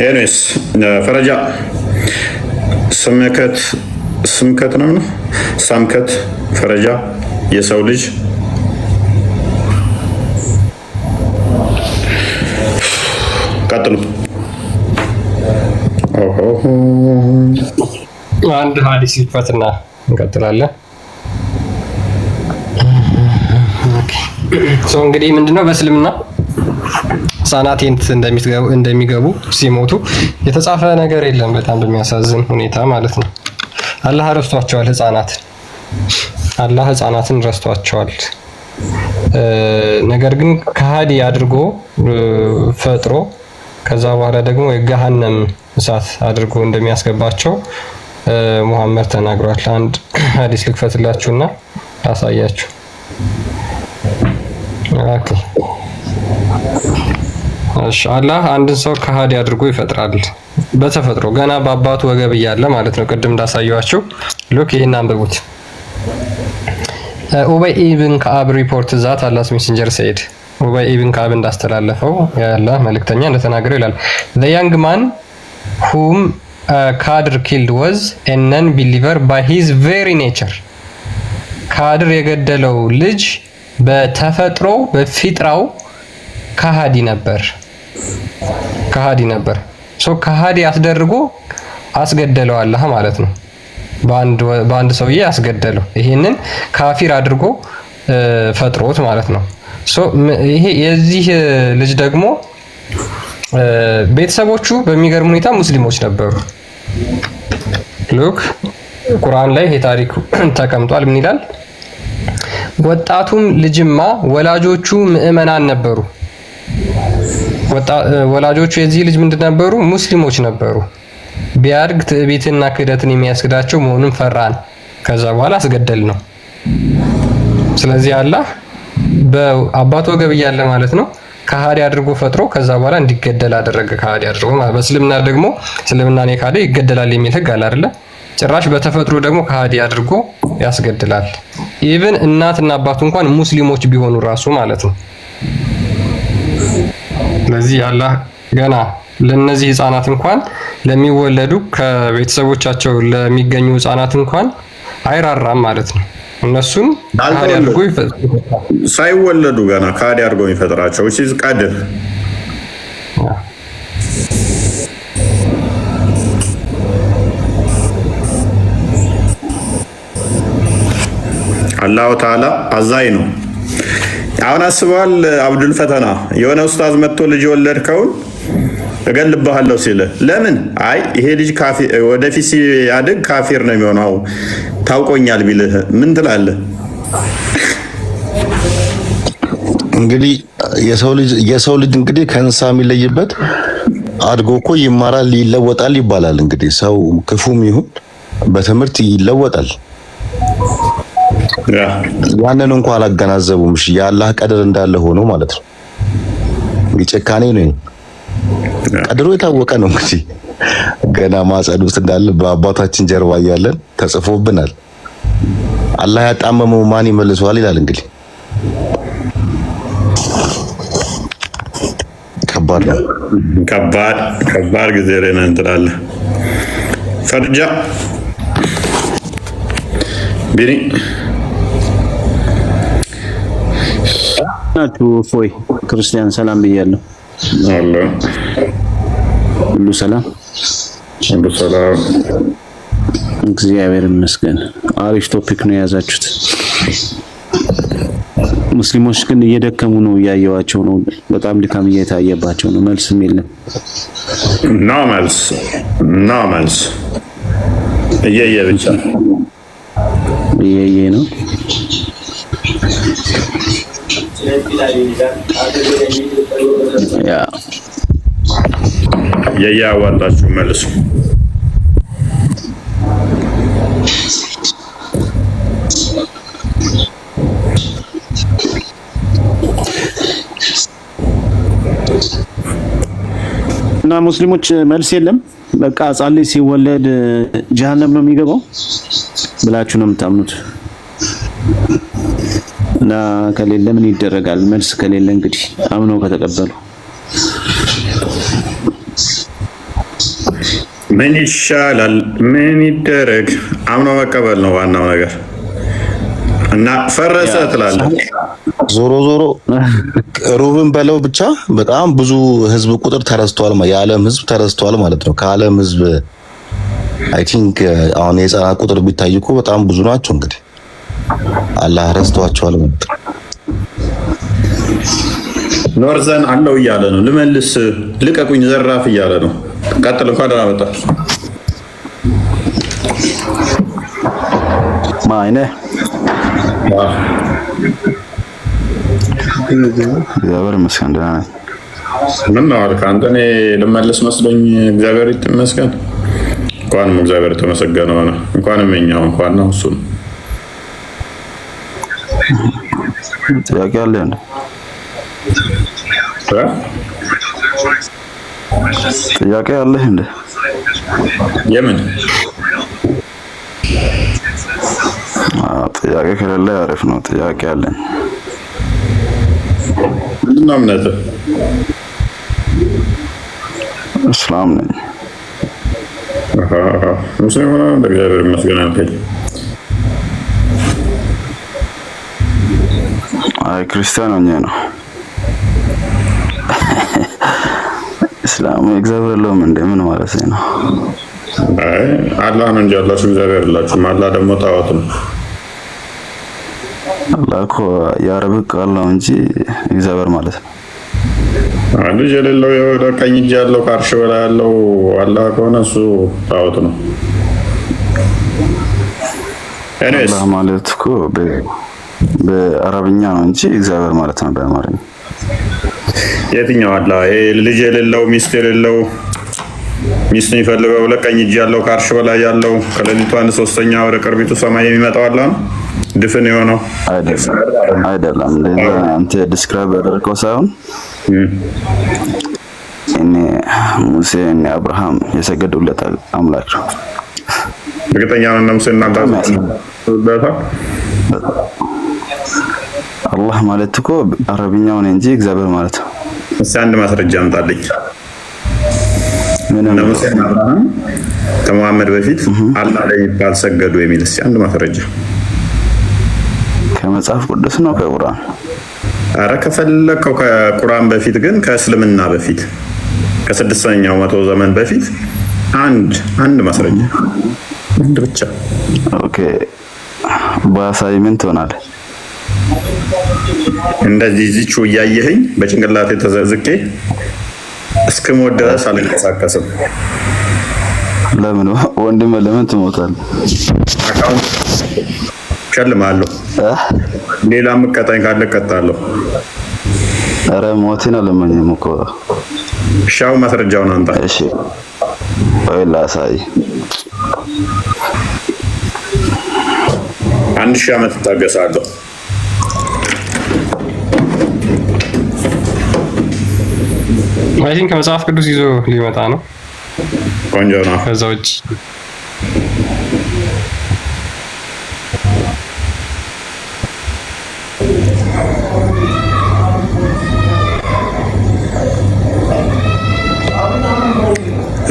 ኤኒዌይስ ፈረጃ ስምከት ነው ሳምከት ፈረጃ የሰው ልጅ ቀጥሉ። አንድ ሐዲስ ይፈትና እንቀጥላለን። እንግዲህ ምንድነው በእስልምና ሕፃናት እንደሚገቡ ሲሞቱ የተጻፈ ነገር የለም። በጣም በሚያሳዝን ሁኔታ ማለት ነው። አላህ ረስቷቸዋል። አላህ ሕፃናትን ረስቷቸዋል። ነገር ግን ከሃዲ አድርጎ ፈጥሮ ከዛ በኋላ ደግሞ የገሃነም እሳት አድርጎ እንደሚያስገባቸው ሙሐመድ ተናግሯል። አንድ ሐዲስ ልክፈትላችሁና ላሳያችሁ። ኦኬ አላህ አንድን ሰው ከሃዲ አድርጎ ይፈጥራል በተፈጥሮ ገና በአባቱ ወገብ እያለ ማለት ነው። ቅድም እንዳሳየዋችሁ ሉክ ይሄን አንብቡት። ኡበይ ኢብን ከአብ ሪፖርት ዛት አላህስ ሜሴንጀር ሰይድ ኡበይ ኢብን ከአብ እንዳስተላለፈው ያለ መልእክተኛ እንደተናገረው ይላል the young man whom ካድር killed was a non-believer by his very nature ካድር የገደለው ልጅ በተፈጥሮ በፊጥራው ከሃዲ ነበር። ከሃዲ አስደርጎ አስገደለው አላህ ማለት ነው። በአንድ ሰውዬ አስገደለው። ይሄንን ካፊር አድርጎ ፈጥሮት ማለት ነው። ይሄ የዚህ ልጅ ደግሞ ቤተሰቦቹ በሚገርም ሁኔታ ሙስሊሞች ነበሩ። ሉክ ቁርአን ላይ ይሄ ታሪክ ተቀምጧል። ምን ይላል? ወጣቱም ልጅማ ወላጆቹ ምዕመናን ነበሩ። ወላጆቹ የዚህ ልጅ ምንድን ነበሩ? ሙስሊሞች ነበሩ። ቢያድግ ትዕቢትና ክህደትን የሚያስክዳቸው መሆኑን ፈራን። ከዛ በኋላ አስገደል ነው። ስለዚህ አላህ በአባቱ ወገብ እያለ ማለት ነው ከሃዲ አድርጎ ፈጥሮ ከዛ በኋላ እንዲገደል አደረገ። ከሃዲ አድርጎ ማለት በእስልምና ደግሞ እስልምናን የካደ ይገደላል የሚል ህግ አለ አይደለ? ጭራሽ በተፈጥሮ ደግሞ ከሃዲ አድርጎ ያስገድላል። ኢቭን እናትና አባቱ እንኳን ሙስሊሞች ቢሆኑ ራሱ ማለት ነው። ስለዚህ አላህ ገና ለነዚህ ህፃናት እንኳን ለሚወለዱ ከቤተሰቦቻቸው ለሚገኙ ህፃናት እንኳን አይራራም ማለት ነው። እነሱን ከሃዲ አድርጎ ሳይወለዱ ገና ከሃዲ አድርጎ የሚፈጥራቸው እዚህ ቀድር አላሁ ተዓላ አዛኝ ነው። አሁን አስበዋል። አብዱል ፈተና የሆነ ኡስታዝ መጥቶ ልጅ ወለድከውን እገልብሃለሁ ሲል ለምን? አይ ይሄ ልጅ ወደፊት ሲያድግ ካፊር ነው የሚሆነው ታውቆኛል ቢልህ ምን ትላለህ? እንግዲህ የሰው ልጅ እንግዲህ ከእንስሳ የሚለይበት አድጎ እኮ ይማራል፣ ይለወጣል ይባላል። እንግዲህ ሰው ክፉም ይሁን በትምህርት ይለወጣል። ያንን እንኳን አላገናዘቡም። እሺ የአላህ ቀድር እንዳለ ሆኖ ማለት ነው። ጭካኔ ነው። ቀድሮ የታወቀ ነው። እንግዲህ ገና ማጸን ውስጥ እንዳለ በአባታችን ጀርባ እያለን ተጽፎብናል። አላህ ያጣመመው ማን ይመልሰዋል ይላል። እንግዲህ ከባድ ነው። ከባድ ጊዜ ላይ ነን ትላለህ። ፈርጃ ቢኒ ናችሁ? ፎይ ክርስቲያን ሰላም ብያለሁ። አለ ሁሉ ሰላም እግዚአብሔር ይመስገን። አሪፍ ቶፒክ ነው የያዛችሁት። ሙስሊሞች ግን እየደከሙ ነው፣ እያየዋቸው ነው። በጣም ድካም እየታየባቸው ነው። መልስም የለም። ኖ መልስ እየየ ብቻ እየየ ነው። ያ የያዋጣችሁ መልሱ። እና ሙስሊሞች መልስ የለም። በቃ ሕፃን ልጅ ሲወለድ ጀሃነም ነው የሚገባው ብላችሁ ነው የምታምኑት? እና ከሌለ ምን ይደረጋል? መልስ ከሌለ እንግዲህ አምነው ከተቀበሉ ምን ይሻላል? ምን ይደረግ? አምኖ መቀበል ነው ዋናው ነገር። እና ፈረሰ ትላለህ። ዞሮ ሩብን በለው ብቻ በጣም ብዙ ህዝብ ቁጥር ተረስቷል። የዓለም ህዝብ ተረስቷል ማለት ነው። ከዓለም ህዝብ አይ ቲንክ አሁን የህፃናት ቁጥር ቢታይ እኮ በጣም ብዙ ናቸው። እንግዲህ አላህ ረስቷቸዋል ማለት ነው። ኖርዘን አለው እያለ ነው። ልመልስ ልቀቁኝ ዘራፍ እያለ ነው። ቀጥል እንኳን ደህና መጣ ማይነ እግዚአብሔር ይመስገን ደህና ነኝ። ምን ነው አልክ አንተ? እኔ ልመልስ መስሎኝ እግዚአብሔር ይመስገን። እንኳንም እግዚአብሔር ተመሰገነ ሆነ። እንኳንም እኛው እንኳን ነው እሱ ጥያቄ አለ እንዴ? ጥያቄ አለ እንዴ? የምን ጥያቄ ከሌለ አሪፍ ነው። ጥያቄ አለኝ። ምንድን ነው እምነትህ? እስላም ነኝ። ሙስሊም ሆነ እንደ እግዚአብሔር ይመስገን አልከኝ። አይ ክርስቲያን ሆኜ ነው። እስላም እግዚአብሔር የለውም እንደ ምን ማለት ነው? አይ አላህ ነው እንጂ አላህ እግዚአብሔር የላችሁም። አላህ ደግሞ ጣዖት ነው። አላህ እኮ የአረብ ቃል ነው እንጂ እግዚአብሔር ማለት ነው። ልጅ የሌለው ቀኝ እጅ ያለው ከአርሽ በላይ ያለው አላህ ከሆነ እሱ ጣዖት ነው። አላህ ማለት እኮ በአረብኛ ነው እንጂ እግዚአብሔር ማለት ነው በአማርኛ። የትኛው አላህ? ይሄ ልጅ የሌለው ሚስት የሌለው ሚስት የሚፈልገው ለቀኝ እጅ ያለው ከአርሽ በላይ ያለው ከሌሊቱ 1/3 ወደ ቅርቢቱ ሰማይ የሚመጣው አላህ ነው? ድፍን የሆነው አይደለም። አንተ ዲስክራይብ ያደረገው ሳይሆን እኔ ሙሴ እና አብርሃም የሰገዱለት አምላክ ነው። እርግጠኛ ነን ሙሴ እና አላህ ማለት እኮ አረብኛው ነው እንጂ እግዚአብሔር ማለት ነው። እስኪ አንድ ማስረጃ አምጣልኝ። ሙሴ እና አብርሃም ከመሐመድ በፊት አላህ ላይ ባልሰገዱ የሚል እስኪ አንድ ማስረጃ ከመጽሐፍ ቅዱስ ነው ከቁርአን? አረ ከፈለከው ከቁርአን በፊት ግን ከእስልምና በፊት ከ6ኛው መቶ ዘመን በፊት አንድ ማስረጃ አንድ ብቻ። ኦኬ በአሳይመንት ሆናል። እንደዚህ ዚቹ እያየኸኝ በጭንቅላቴ ተዘዝቄ እስክሞት ድረስ አልንቀሳቀስም። ለምን ወንድም ለምን ትሞታለህ? ሸልማለሁ። ሌላ ምቀጣኝ ካለ እቀጣለሁ። ኧረ ሞትን አልመኝም እኮ። ሻው ማስረጃውን አንተ። እሺ ወይ ላሳይ። 1000 ዓመት እታገሳለሁ። አይ ቲንክ ከመጽሐፍ ቅዱስ ይዞ ሊመጣ ነው። ቆንጆ ነው። ከዛ ውጭ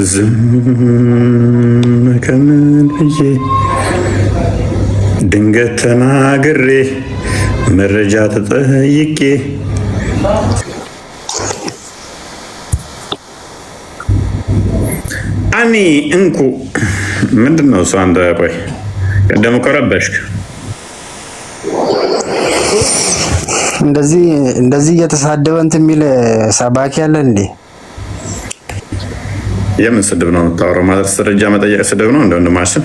ዝም ከምን ብዬ ድንገት ተናግሬ መረጃ ተጠይቄ አኒ እንኩ ምንድን ነው እሱ? አንተ ቆይ ቀደም እኮ ረበሽክ። እንደዚህ እየተሳደበ እንትን የሚል ሰባኪ ያለ እንዴ? የምን ስድብ ነው የምታወራው? ማለት ደረጃ መጠየቅ ስድብ ነው? እንደወንድማችን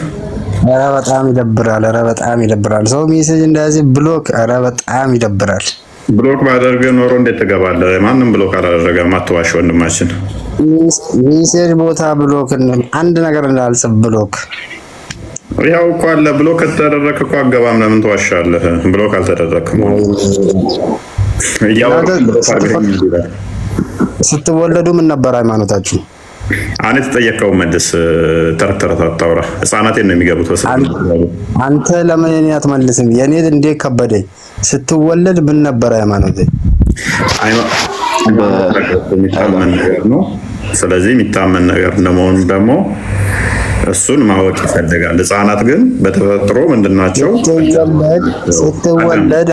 ኧረ በጣም ይደብራል። ኧረ በጣም ይደብራል። ሰው ሜሴጅ እንደዚህ ብሎክ፣ ኧረ በጣም ይደብራል። ብሎክ ባደርግ ኖሮ እንዴት ትገባለህ? ማንም ብሎክ አላደረገም። አትዋሽ ወንድማችን። ሜሴጅ ቦታ ብሎክ፣ አንድ ነገር እንዳልጽፍ ብሎክ። ያው እኮ አለ። ብሎክ ከተደረግክ እኮ አገባም። ለምን ትዋሻለህ? ብሎክ አልተደረግክም። ስትወለዱ ምን ነበር ሃይማኖታችሁ? አኔ ተጠየቀው መልስ። ተረት ተረት አታውራ። ህፃናቴን ነው የሚገቡት። አንተ ለምን እኔ አትመልስም? የኔ እንዴት ከበደኝ። ስትወለድ ምን ነበር ሃይማኖት? የሚታመን ነገር ነው። ስለዚህ የሚታመን ነገር እንደመሆኑ ደግሞ እሱን ማወቅ ይፈልጋል። ህፃናት ግን በተፈጥሮ ምንድናቸው? ስትወለድ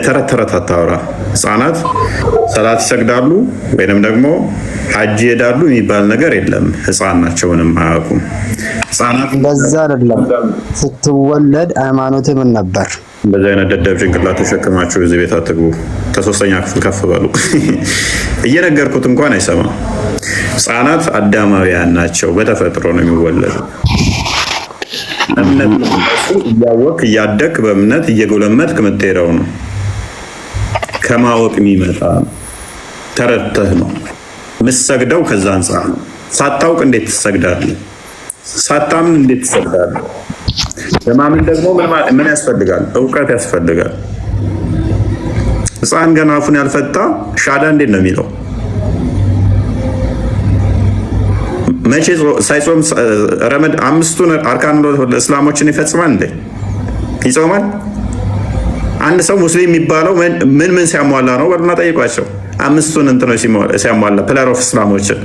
ተረት ተረት አታውራ። ህፃናት ሰላት ይሰግዳሉ ወይንም ደግሞ ሀጅ ይሄዳሉ የሚባል ነገር የለም። ህፃን ናቸው፣ ምንም አያውቁም። ህፃናት እንደዛ አይደለም። ስትወለድ ሃይማኖት ምን ነበር? እንደዚህ አይነት ደደብ ጭንቅላት ተሸክማችሁ እዚህ ቤት አትግቡ። ከ3ኛ ክፍል ከፍ በሉ። እየነገርኩት እንኳን አይሰማም። ህፃናት አዳማውያን ናቸው። በተፈጥሮ ነው የሚወለዱ። እምነት እያወቅ እያደግ በእምነት እየጎለመትክ የምትሄደው ነው። ከማወቅ የሚመጣ ተረድተህ ነው የምትሰግደው። ከዛ አንጻር ነው። ሳታውቅ እንዴት ትሰግዳለህ? ሳታምን እንዴት ትሰግዳለህ? ለማመን ደግሞ ምን ያስፈልጋል? እውቀት ያስፈልጋል። ህፃን ገና አፉን ያልፈታ ሻዳ እንዴት ነው የሚለው? መቼ ሳይጾም ረመድ 5ቱን አርካን እስላሞችን ይፈጽማል እንዴ? ይጾማል? አንድ ሰው ሙስሊም የሚባለው ምን ሲያሟላ ነው? በሉና ጠይቋቸው። 5ቱን እንትኖች ሲያሟላ ፒላር ኦፍ እስላሞችን።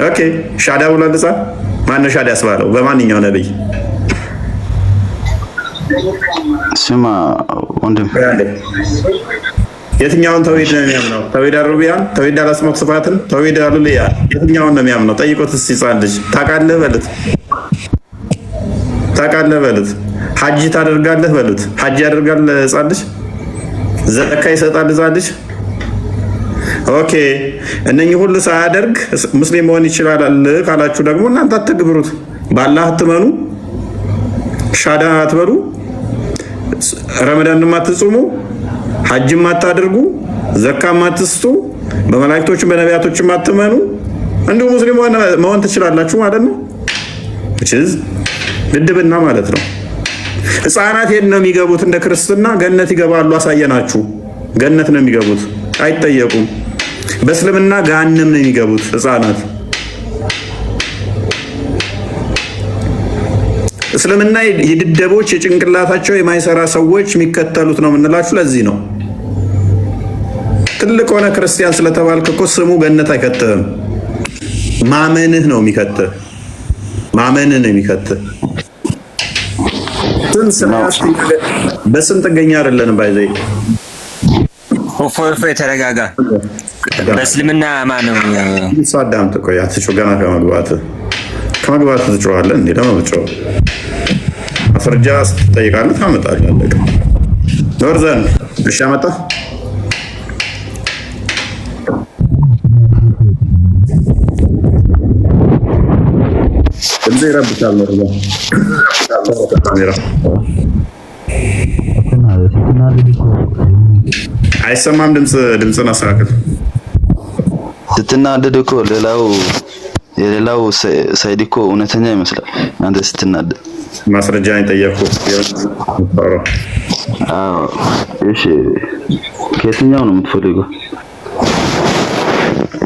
ኦኬ ሻዳ ብሏል ህፃን። ማነው ሻዳ ያስባለው? በማንኛው ነብይ? ስማ ወንድም፣ የትኛውን ተውሂድ ነው የሚያምነው? ተውሂድ አሩቢያን፣ ተውሂድ አልአስማእ ወሲፋትን፣ ተውሂድ አሉልያ፣ የትኛውን ነው የሚያምነው? ጠይቁት እስኪ ህፃን ልጅ። ታውቃለህ በሉት። ታውቃለህ በሉት። ሐጅ ታደርጋለህ በሉት። ሐጅ ያደርጋል ህፃን ልጅ። ዘካ ይሰጣል ህፃን ልጅ። ኦኬ እነኚህ ሁሉ ሳያደርግ ሙስሊም መሆን ይችላል ካላችሁ ደግሞ እናንተ አትግብሩት። በአላህ አትመኑ፣ ሻዳ አትበሉ፣ ረመዳንም አትጹሙ፣ ሐጅም አታድርጉ፣ ዘካም አትስጡ፣ በመላእክቶችም በነቢያቶችም አትመኑ፣ እንዲሁ ሙስሊም መሆን ትችላላችሁ ማለት ነው። ድድብና ማለት ነው። ህፃናት የት ነው የሚገቡት? እንደ ክርስትና ገነት ይገባሉ። አሳየናችሁ። ገነት ነው የሚገቡት፣ አይጠየቁም። በእስልምና ገሃነም ነው የሚገቡት ህፃናት። እስልምና የድደቦች የጭንቅላታቸው የማይሰራ ሰዎች የሚከተሉት ነው የምንላችሁ ለዚህ ነው። ትልቅ ሆነ ክርስቲያን ስለተባልክ እኮ ስሙ ገነት አይከትህም። ማመንህ ነው የሚከትህ። ማመንህ ነው የሚከትህ። በስም ጥገኛ አይደለንም። ባይዘይ ፎርፎ የተረጋጋ በእስልምና ማነው ሳዳም ተቆያ ትጮ ገና ከመግባት ትጮኻለህ እንዴ? ለማብጮህ ማስረጃ ትጠይቃለህ፣ ታመጣለህ። አለቀ። ዶርዘን እሺ፣ አመጣ እንዴ? ረብሻል ነው ካሜራ አይሰማም። ድምፅን አስተካክል። ስትናደድ እኮ የሌላው ሳይድ እኮ እውነተኛ ይመስላል። አንተ ስትናደድ ማስረጃ የጠየቅኩት እሺ፣ ከየትኛው ነው የምትፈልገው?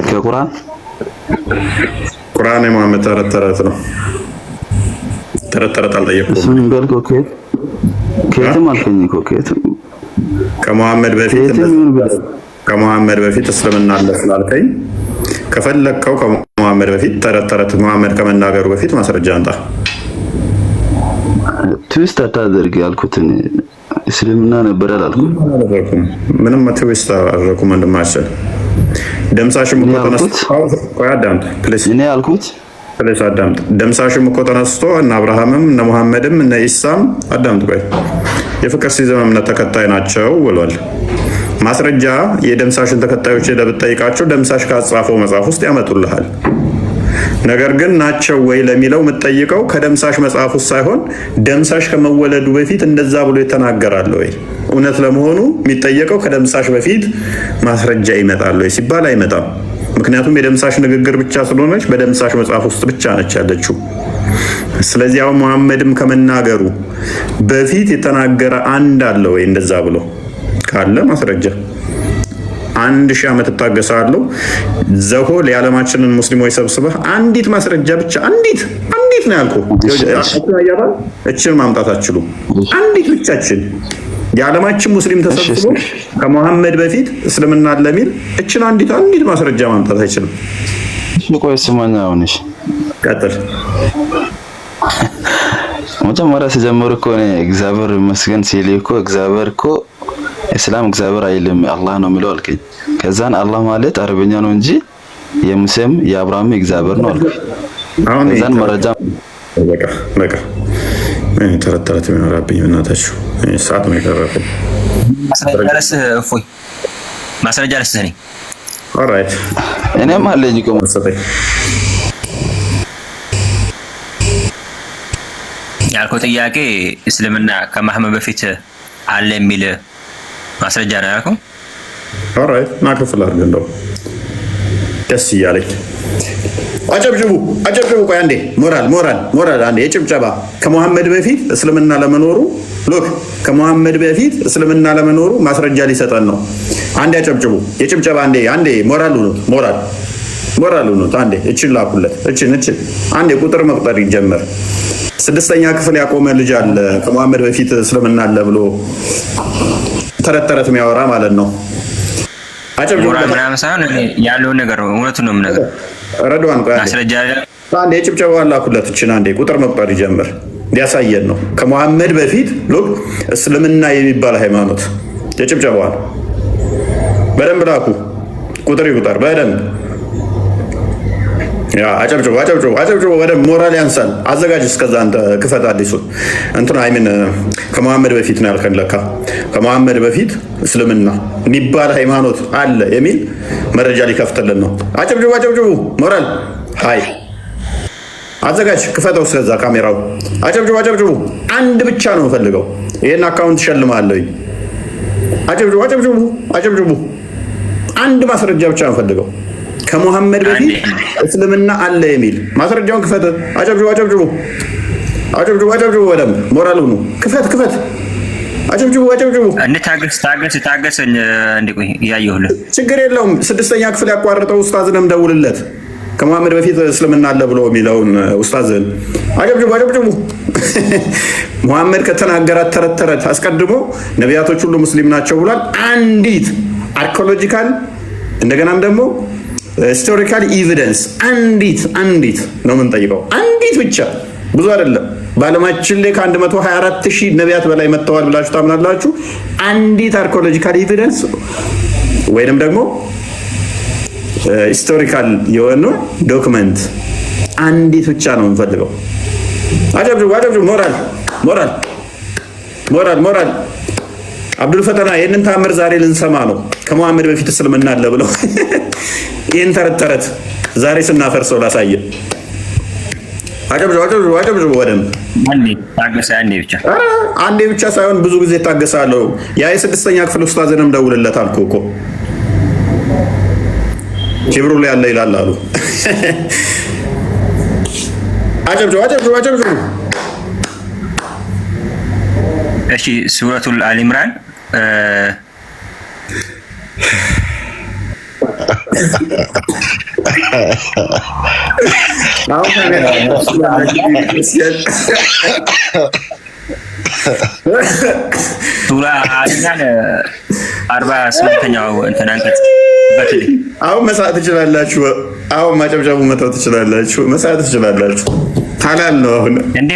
ከቁርአን ቁርአን የሙሐመድ ተረት ነው። ተረት አልጠየቅኩም። እሱን እንዳልከው ከየትም አልከኝ እኮ ከየትም ከሙሐመድ በፊት እስልምና አለ ስላልከኝ ከፈለግከው ከሙሐመድ በፊት ተረት ሙሐመድ ከመናገሩ በፊት ማስረጃ አንጣ። ትዊስት አታደርግ ያልኩትን እስልምና ነበር አላልኩም። ምንም ትዊስት አላደረኩም። ወንድማችን ደምሳሽም እኮ ተነስቶ እነ አብርሃምም እነ ሙሐመድም እነ ኢሳም አዳምጥ ቆይ የፍቅር ሲዝም እምነት ተከታይ ናቸው ብሏል። ማስረጃ የደምሳሽን ተከታዮች ለብትጠይቃቸው ደምሳሽ ካጻፈው መጽሐፍ ውስጥ ያመጡልሃል። ነገር ግን ናቸው ወይ ለሚለው የምትጠይቀው ከደምሳሽ መጽሐፍ ውስጥ ሳይሆን ደምሳሽ ከመወለዱ በፊት እንደዛ ብሎ ይተናገራል ወይ? እውነት ለመሆኑ የሚጠየቀው ከደምሳሽ በፊት ማስረጃ ይመጣል ወይ ሲባል አይመጣም። ምክንያቱም የደምሳሽ ንግግር ብቻ ስለሆነች በደምሳሽ መጽሐፍ ውስጥ ብቻ ነች ያለችው። ስለዚህ አሁን ሙሐመድም ከመናገሩ በፊት የተናገረ አንድ አለ ወይ? እንደዛ ብሎ ካለ ማስረጃ 1000 ዓመት እታገሳለሁ። ዘሆል የዓለማችንን ሙስሊሞች ሰብስበህ አንዲት ማስረጃ ብቻ አንዲት ነው ያልኩህ። እችን ማምጣት አትችሉም። አንዲት ብቻችን የዓለማችን ሙስሊም ተሰብስቦ ከሙሐመድ በፊት እስልምና አለ የሚል እችን አንዲት ማስረጃ ማምጣት አይችልም። ቆይ ስማኛ አሁንሽ ቀጥል። መጀመሪያ ሲጀምር እኮ እግዚአብሔር ይመስገን ሲል እኮ እግዚአብሔር እኮ እስላም እግዚአብሔር አይልም አላህ ነው የሚለው አልከኝ። ከዛን አላህ ማለት አረበኛ ነው እንጂ የሙሴም የአብርሃም እግዚአብሔር ነው አልከኝ። ከዛን መረጃ በቃ ተረት የሚያወራብኝ እናታችሁ ሰዓት ነው የቀረብኝ። ማስረጃ ልስህ ነኝ። ኦልራይት እኔም አለኝ እኮ መሰለኝ ያልከው ጥያቄ እስልምና ከመሐመድ በፊት አለ የሚል ማስረጃ ነው ያልከው። ኦልራይት ማክፍል አድርገህ እንደው ደስ እያለኝ አጨብጭቡ። ቆይ አንዴ ሞራል አንዴ የጭብጨባ ከሙሐመድ በፊት እስልምና ለመኖሩ ሎክ ከሙሐመድ በፊት እስልምና ለመኖሩ ማስረጃ ሊሰጠን ነው። አንዴ አጨብጭቡ። የጭብጨባ አንዴ ሞራል ነው። አንዴ እችን ላኩለት። እችን አንዴ ቁጥር መቁጠር ይጀመር። 6ኛ ክፍል ያቆመ ልጅ አለ ከሙሐመድ በፊት እስልምና አለ ብሎ ተረት የሚያወራ ማለት ነው። ያለውን ነገር እውነቱን ነው የምነግርህ። ረድዋን ቆይ አንዴ የጭብጨባ ላኩለት። እችን አንዴ ቁጥር መቁጠር ይጀምር። ሊያሳየን ነው ከሙሐመድ በፊት ሉክ እስልምና የሚባል ሃይማኖት። የጭብጨባዋን በደንብ ላኩ። ቁጥር ይቁጠር በደንብ ያ አጨብጭቡ በደንብ ሞራል ያንሳል። አዘጋጅ እስከዛ አንተ ክፈት። አዲሱ እንትን አይምን ከሙሐመድ በፊት ነው ያልከን። ለካ ከሙሐመድ በፊት እስልምና የሚባል ሃይማኖት አለ የሚል መረጃ ሊከፍትልን ነው። አጨብጭቡ ሞራል ሃይ አዘጋጅ ክፈተው። እስከዛ ካሜራው አጨብጭቡ። አንድ ብቻ ነው የምፈልገው። ይሄን አካውንት ሸልማለሁ። አጨብጭቡ። አንድ ማስረጃ ብቻ ነው የምፈልገው ከሙሐመድ በፊት እስልምና አለ የሚል ማስረጃውን ክፈት። አጨብጭቡ በደንብ ሞራል ሁኑ። ክፈት። አጨብጭቡ። ታገስ እንዲቆይ እያየሁልህ ችግር የለውም። 6ኛ ክፍል ያቋረጠው ኡስታዝንም ደውልለት ከሙሐመድ በፊት እስልምና አለ ብሎ የሚለውን ኡስታዝን አጨብጭቡ። ሙሐመድ ከተናገራት ተረት አስቀድሞ ነቢያቶች ሁሉ ሙስሊም ናቸው ብሏል። አንዲት አርኪኦሎጂካል እንደገናም ደግሞ ሂስቶሪካል ኤቪደንስ አንዲት ነው የምንጠይቀው። አንዲት ብቻ ብዙ አይደለም። በዓለማችን ላይ ከ124,000 ነቢያት በላይ መጥተዋል ብላችሁ ታምናላችሁ? አንዲት አርኪኦሎጂካል ኤቪደንስ ወይንም ደግሞ ሂስቶሪካል የሆነ ዶክመንት አንዲት ብቻ ነው የምንፈልገው። አጨብጭቡ። ሞራል አብዱል ፈተና ይህንን ታምር ዛሬ ልንሰማ ነው። ከሙሐመድ በፊት እስልምና አለ ብለው ይህን ተረት ዛሬ ስናፈርሰው ላሳየን። አጨብጭቡ በደንብ አንዴ ብቻ ሳይሆን ብዙ ጊዜ ታገሳለሁ። ያ የ6ኛ ክፍል ኡስታዝንም ደውልለት አልኩህ እኮ ኪብሩ ላይ ያለ ይላል አሉ። አጨብጭቡ። እሺ ሱረቱል አሊ ኢምራን ሱራ አሊያን 48ኛው እንትን አንቀጽ በትል አሁን መሳት ትችላላችሁ። አሁን ማጨብጨቡ መተው ትችላላችሁ። መሳት ትችላላችሁ። ሐላል ነው። አሁን እንዴ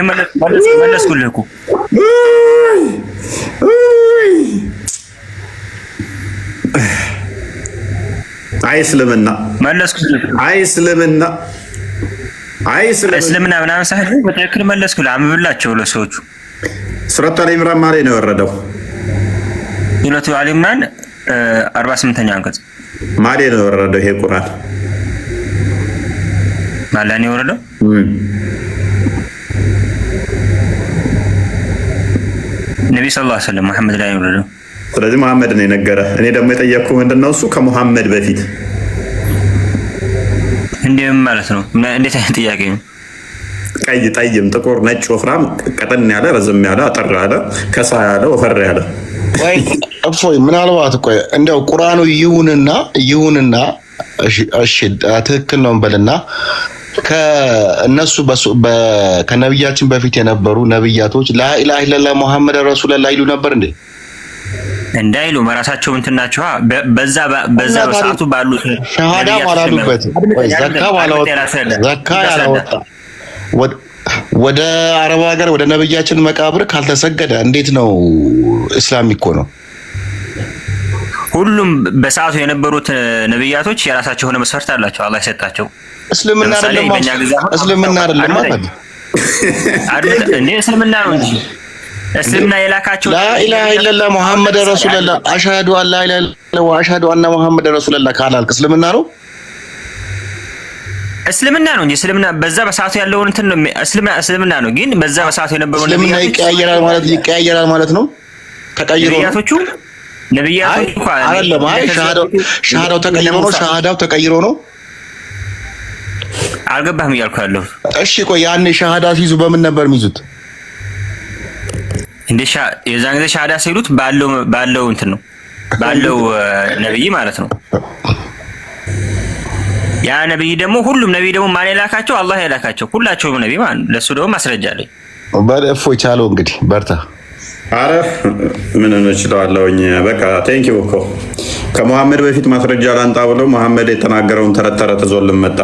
መለስኩልህ እኮ አይ እስልምና መለስኩልህ። አይ እስልምና እስልምና ምናምን ሳይሆን በትክክል መለስኩልህ። አንብብላቸው ለሰዎቹ። ሱረቱ አሊ ኢምራን ማለ ነው የወረደው። ሱረቱ አሊ ኢምራን 48ኛው አንቀጽ ማለ ነው የወረደው። ይሄ ቁርአን ማለ ነው የወረደው። ነብዩ ሰለላሁ ዐለይሂ ወሰለም መሐመድ ላይ ነው የወረደው። ስለዚህ መሐመድ ነው የነገረ። እኔ ደግሞ የጠየቅኩ ምንድነው እሱ ከሙሐመድ በፊት እንዴም ማለት ነው። እንዴት አይነት ጥያቄ ነው? ቀይ፣ ጠይም፣ ጥቁር፣ ነጭ፣ ወፍራም፣ ቀጠን ያለ፣ ረዘም ያለ፣ አጠር ያለ፣ ከሳ ያለ፣ ወፈር ያለ ወይ እፎይ ምናልባት ቆይ እንደው ቁርአኑ ይሁንና እሺ ትክክል ነው እንበልና ከእነሱ ከነብያችን በፊት የነበሩ ነብያቶች ላኢላሀ ኢለላህ ሙሐመድ ረሱሉላህ ይሉ ነበር እንዴ? እንዳይሉ መራሳቸው እንትን ናቸው። በዛ በሰዓቱ ባሉት ሸሃዳ ማላሉበት ወይ ዘካ ያላወጣ ወደ አረብ ሀገር ወደ ነብያችን መቃብር ካልተሰገደ እንዴት ነው እስላም እኮ ነው። ሁሉም በሰዓቱ የነበሩት ነብያቶች የራሳቸው ሆነ መስፈርት አላቸው አላህ የሰጣቸው። እስልምና አይደለም ማለት እንዴ? እስልምና ነው እንጂ እስልምና የላካቸው ላኢላሀ ኢለላህ ሙሐመድ ረሱሉላህ አሽሀዱ አን ላኢላሀ ኢለላህ ወአሽሀዱ አነ ሙሐመድ ረሱሉላህ ካላልክ እስልምና ነው። እስልምና ነው እንጂ እስልምና በዛ በሰዓቱ ያለውን እንትን ነው። እስልምና ነው ግን በዛ በሰዓቱ የነበረው እስልምና ይቀያየራል ማለት ነው። ተቀይሮ ነብያቶቹ አይደለም። አይ ሻሃዳው ተቀይሮ ነው። ሻሃዳው ተቀይሮ ነው። አልገባህም እያልኩ ያለሁት። እሺ ቆይ ያኔ ሻሃዳ ሲይዙ በምን ነበር የሚይዙት? እንደ የዛን ጊዜ ሻሃዳ ሲሉት ባለው እንትን ነው ባለው ነብይ ማለት ነው። ያ ነብይ ደግሞ ሁሉም ነብይ ደግሞ ማን የላካቸው? አላህ የላካቸው ሁላቸውም ነብይ ማለት ነው። ለሱ ደግሞ ማስረጃ አለኝ። እፎይ ቻለው እንግዲህ በርታ። አረ ምን እንችላለውኝ። በቃ ቴንኪው እኮ ከመሐመድ በፊት ማስረጃ ላንጣ ብለው መሐመድ የተናገረውን ተረት ይዞልን መጣ።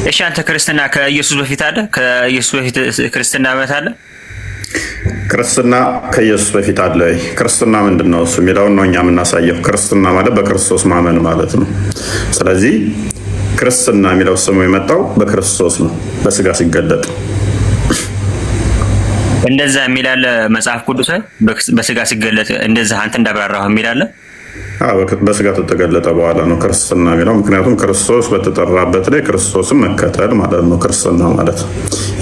እሺ አንተ ክርስትና ከኢየሱስ በፊት አለ? ከኢየሱስ በፊት ክርስትና ማለት አለ? ክርስትና ከኢየሱስ በፊት አለ? ክርስትና ምንድነው እሱ የሚለውን ነው እኛ የምናሳየው። ክርስትና ማለት በክርስቶስ ማመን ማለት ነው። ስለዚህ ክርስትና የሚለው ስሙ የመጣው በክርስቶስ ነው፣ በስጋ ሲገለጥ እንደዛ የሚል አለ መጽሐፍ ቅዱስ ላይ። በስጋ ሲገለጥ እንደዛ አንተ እንዳብራራው የሚል አለ። በስጋ ተገለጠ በኋላ ነው ክርስትና የሚለው። ምክንያቱም ክርስቶስ በተጠራበት ላይ ክርስቶስን መከተል ማለት ነው። ክርስትና ማለት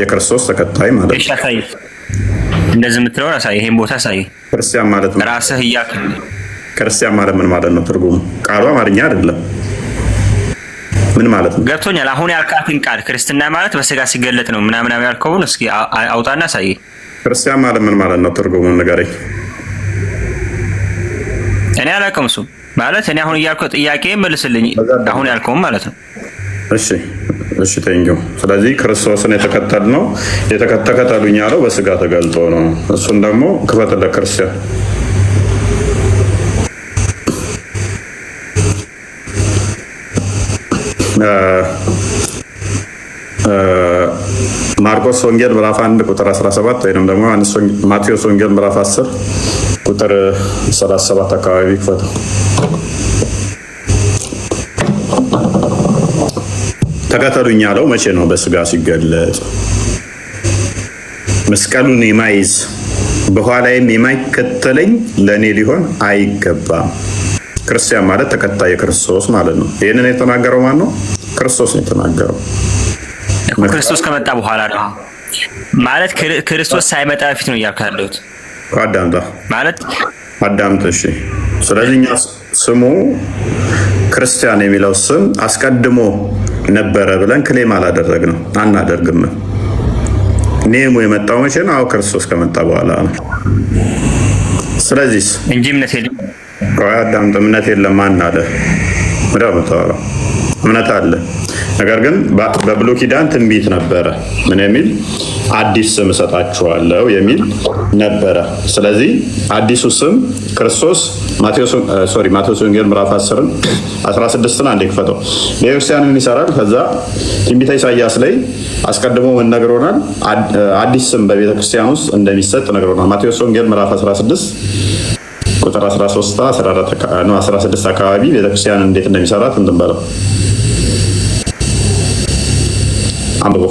የክርስቶስ ተከታይ ማለት ነው። እሺ እንደዚህ የምትለውን አሳይ፣ ይሄን ቦታ አሳይ። ክርስቲያን ማለት ነው ራስህ እያልክ ክርስቲያን ማለት ምን ማለት ነው? ትርጉሙ ቃሉ አማርኛ አይደለም። ምን ማለት ነው? ገብቶኛል። አሁን ያልካትን ቃል ክርስትና ማለት በስጋ ሲገለጥ ነው ምናምን ያልከውን እስኪ አውጣና አሳይ። ክርስቲያን ማለት ምን ማለት ነው? ትርጉሙን ንገረኝ። እኔ አላውቅም። እሱ ማለት እኔ አሁን እያልከው ጥያቄ መልስልኝ። አሁን ያልከውም ማለት ነው። እሺ ቴንኪው። ስለዚህ ክርስቶስን የተከተልነው ተከተሉኝ ያለው በስጋ ተገልጦ ነው። እሱን ደግሞ ክፈትለት ክርስቲያን። ማርቆስ ወንጌል ምዕራፍ 1 ቁጥር 17 ወይንም ደግሞ ማቴዎስ ወንጌል ምዕራፍ 10 ቁጥር 37 አካባቢ ክፈተው። ተከተሉኝ ያለው መቼ ነው? በስጋ ሲገለጥ። መስቀሉን የማይዝ በኋላይም የማይከተለኝ ለእኔ ሊሆን አይገባም። ክርስቲያን ማለት ተከታይ ክርስቶስ ማለት ነው። ይህንን የተናገረው ማን ነው? ክርስቶስ ነው የተናገረው። ክርስቶስ ከመጣ በኋላ ነው ማለት ክርስቶስ ሳይመጣ በፊት ነው እያልኩ ያለሁት። አዳምጣ ማለት አዳምጥ። እሺ ስለዚህ እኛ ስሙ ክርስቲያን የሚለው ስም አስቀድሞ ነበረ ብለን ክሌም አላደረግንም፣ አናደርግም። ኔሙ የመጣው መቼ ነው? አዎ ክርስቶስ ከመጣ በኋላ ነው። ስለዚህ እንጂ እምነት የለም። አዳምጥ። እምነት የለም ማን አለ? ምንድነው የምታወራው? እምነት አለ። ነገር ግን በብሉይ ኪዳን ትንቢት ነበረ። ምን የሚል? አዲስ ስም እሰጣችኋለሁ የሚል ነበረ። ስለዚህ አዲሱ ስም ክርስቶስ ማቴዎስ ወንጌል ምዕራፍ 10 16 አንዴ ክፈተው። ቤተክርስቲያንን ይሰራል። ከዛ ትንቢተ ኢሳይያስ ላይ አስቀድሞ ምን ነግሮናል? አዲስ ስም በቤተክርስቲያን ውስጥ እንደሚሰጥ ነግሮናል። ማቴዎስ ወንጌል ምዕራፍ 16 ቁጥር 16 አካባቢ ቤተክርስቲያን እንዴት እንደሚሰራት እንትን በለው አንብቦ።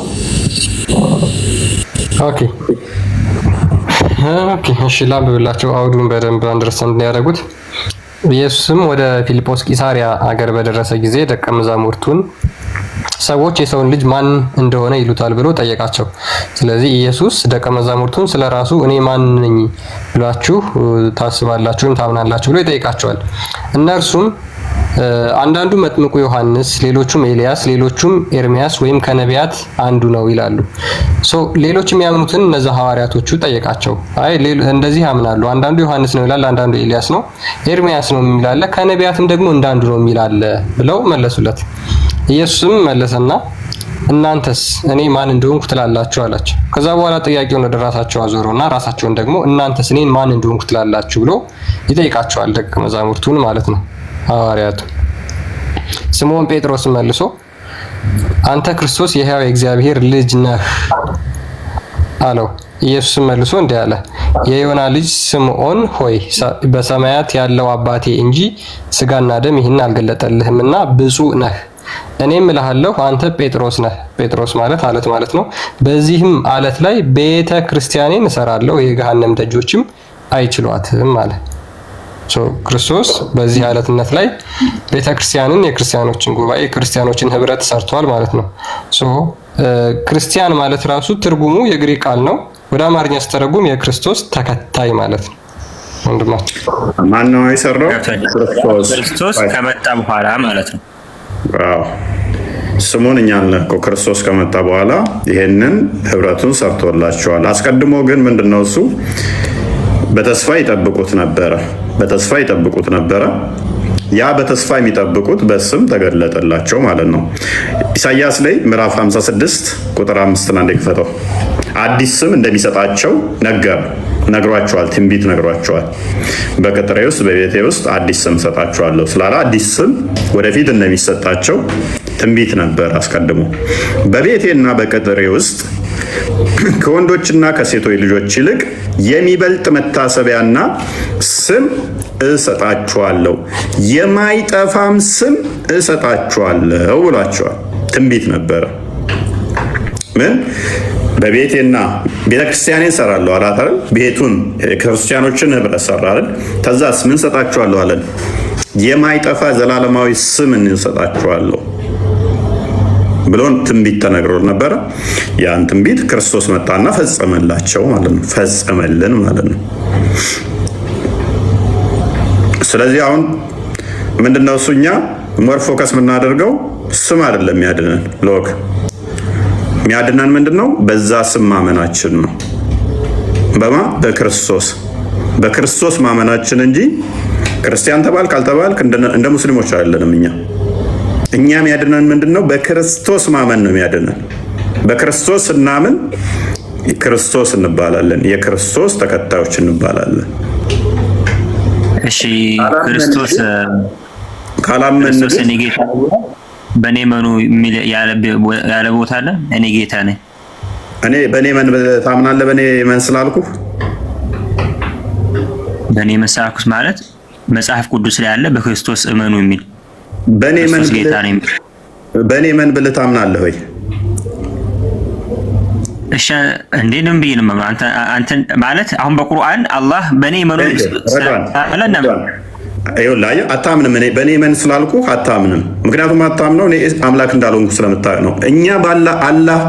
ኦኬ እሺ፣ ላንብብላቸው አውዱን በደንብ አንደርስታንድ እንዲያደርጉት። ኢየሱስም ወደ ፊልጶስ ቂሳሪያ አገር በደረሰ ጊዜ ደቀ መዛሙርቱን ሰዎች የሰውን ልጅ ማን እንደሆነ ይሉታል ብሎ ጠየቃቸው። ስለዚህ ኢየሱስ ደቀ መዛሙርቱን ስለራሱ እኔ ማን ነኝ ብላችሁ ታስባላችሁ ወይም ታምናላችሁ ብሎ ይጠይቃቸዋል። እነርሱም አንዳንዱ መጥምቁ ዮሐንስ፣ ሌሎቹም ኤልያስ፣ ሌሎቹም ኤርሚያስ ወይም ከነቢያት አንዱ ነው ይላሉ። ሌሎች የሚያምኑትን እነዛ ሐዋርያቶቹ ጠየቃቸው። አይ እንደዚህ ያምናሉ፣ አንዳንዱ ዮሐንስ ነው ይላል፣ አንዳንዱ ኤልያስ ነው፣ ኤርሚያስ ነው የሚላለ፣ ከነቢያትም ደግሞ እንዳንዱ ነው የሚላለ ብለው መለሱለት። ኢየሱስም መለሰና እናንተስ እኔ ማን እንደሆንኩ ትላላችሁ አላቸው። ከዛ በኋላ ጥያቄውን ወደ ራሳቸው አዞረውና ራሳቸውን ደግሞ እናንተስ እኔን ማን እንደሆንኩ ትላላችሁ ብሎ ይጠይቃቸዋል። ደቀ መዛሙርቱን ማለት ነው፣ ሐዋርያቱ። ስምዖን ጴጥሮስ መልሶ አንተ ክርስቶስ የሕያው የእግዚአብሔር ልጅ ነህ አለው። ኢየሱስም መልሶ እንዲህ አለ፣ የዮና ልጅ ስምዖን ሆይ በሰማያት ያለው አባቴ እንጂ ሥጋና ደም ይህን አልገለጠልህምና ብፁዕ ነህ። እኔም እልሃለሁ አንተ ጴጥሮስ ነህ። ጴጥሮስ ማለት አለት ማለት ነው። በዚህም አለት ላይ ቤተ ክርስቲያኔን እሰራለሁ፣ የገሃነም ደጆችም አይችሏትም አለ። ክርስቶስ በዚህ አለትነት ላይ ቤተ ክርስቲያንን፣ የክርስቲያኖችን ጉባኤ፣ የክርስቲያኖችን ህብረት ሰርቷል ማለት ነው። ክርስቲያን ማለት ራሱ ትርጉሙ የግሪክ ቃል ነው። ወደ አማርኛ ስተረጉም የክርስቶስ ተከታይ ማለት ነው። ወንድማችን ማን ነው የሰራው? ክርስቶስ ከመጣ በኋላ ማለት ነው። ዋው ስሙን እኛን ለኮ ክርስቶስ ከመጣ በኋላ ይሄንን ህብረቱን ሰርቶላቸዋል። አስቀድሞ ግን ምንድነው እሱ በተስፋ ይጠብቁት ነበረ። ያ በተስፋ የሚጠብቁት በስም ተገለጠላቸው ማለት ነው። ኢሳይያስ ላይ ምዕራፍ 56 ቁጥር 5 አንዴ ክፈተው። አዲስ ስም እንደሚሰጣቸው ነግሯቸዋል፣ ትንቢት ነግሯቸዋል። በቅጥሬ ውስጥ በቤቴ ውስጥ አዲስ ስም ሰጣቸዋለሁ ስላለ አዲስ ስም ወደፊት እንደሚሰጣቸው ትንቢት ነበር አስቀድሞ። በቤቴና በቅጥሬ ውስጥ ከወንዶችና ከሴቶች ልጆች ይልቅ የሚበልጥ መታሰቢያና ስም እሰጣችኋለሁ፣ የማይጠፋም ስም እሰጣችኋለሁ ብሏቸዋል። ትንቢት ነበረ። ምን በቤቴና ቤተክርስቲያኔን ሰራለሁ አላት አይደል? ቤቱን ክርስቲያኖችን ህብረት ሰራ አይደል? ከዛስ ምን ሰጣችኋለሁ አለን? የማይጠፋ ዘላለማዊ ስም እንሰጣችኋለሁ ብሎን ትንቢት ተነግሮ ነበረ። ያን ትንቢት ክርስቶስ መጣና ፈጸመላቸው ማለት ነው። ፈጸመልን ማለት ነው። ስለዚህ አሁን ምንድነው እሱኛ ሞር ፎከስ የምናደርገው ስም አይደለም የሚያድነን። ሎክ የሚያድነን ምንድነው? በዛ ስም ማመናችን ነው። በክርስቶስ ማመናችን እንጂ ክርስቲያን ተባልክ አልተባልክ እንደ ሙስሊሞች አይደለንም። እኛ የሚያድነን ምንድነው? በክርስቶስ ማመን ነው የሚያድነን። በክርስቶስ ስናምን ክርስቶስ እንባላለን፣ የክርስቶስ ተከታዮች እንባላለን። እሺ ክርስቶስ ካላመን እኔ ጌታ በእኔ መኑ ያለ ቦታ አለ። እኔ ጌታ ነኝ። እኔ በእኔ መን ታምናለህ? በእኔ መን ስላልኩ በእኔ መሳኩስ ማለት መጽሐፍ ቅዱስ ላይ ያለ በክርስቶስ እመኑ የሚል በእኔ መን ብለህ ታምናለህ ወይ? እሺ እንዴንም ብዬ ነው አንተ ማለት አሁን በቁርአን አላህ በእኔ መኑ አለና ይኸውልህ አታምንም። እኔ በእኔ መን ስላልኩ አታምንም። ምክንያቱም አታምነው እኔ አምላክ እንዳልሆንኩ ስለምታውቅ ነው። እኛ አላህ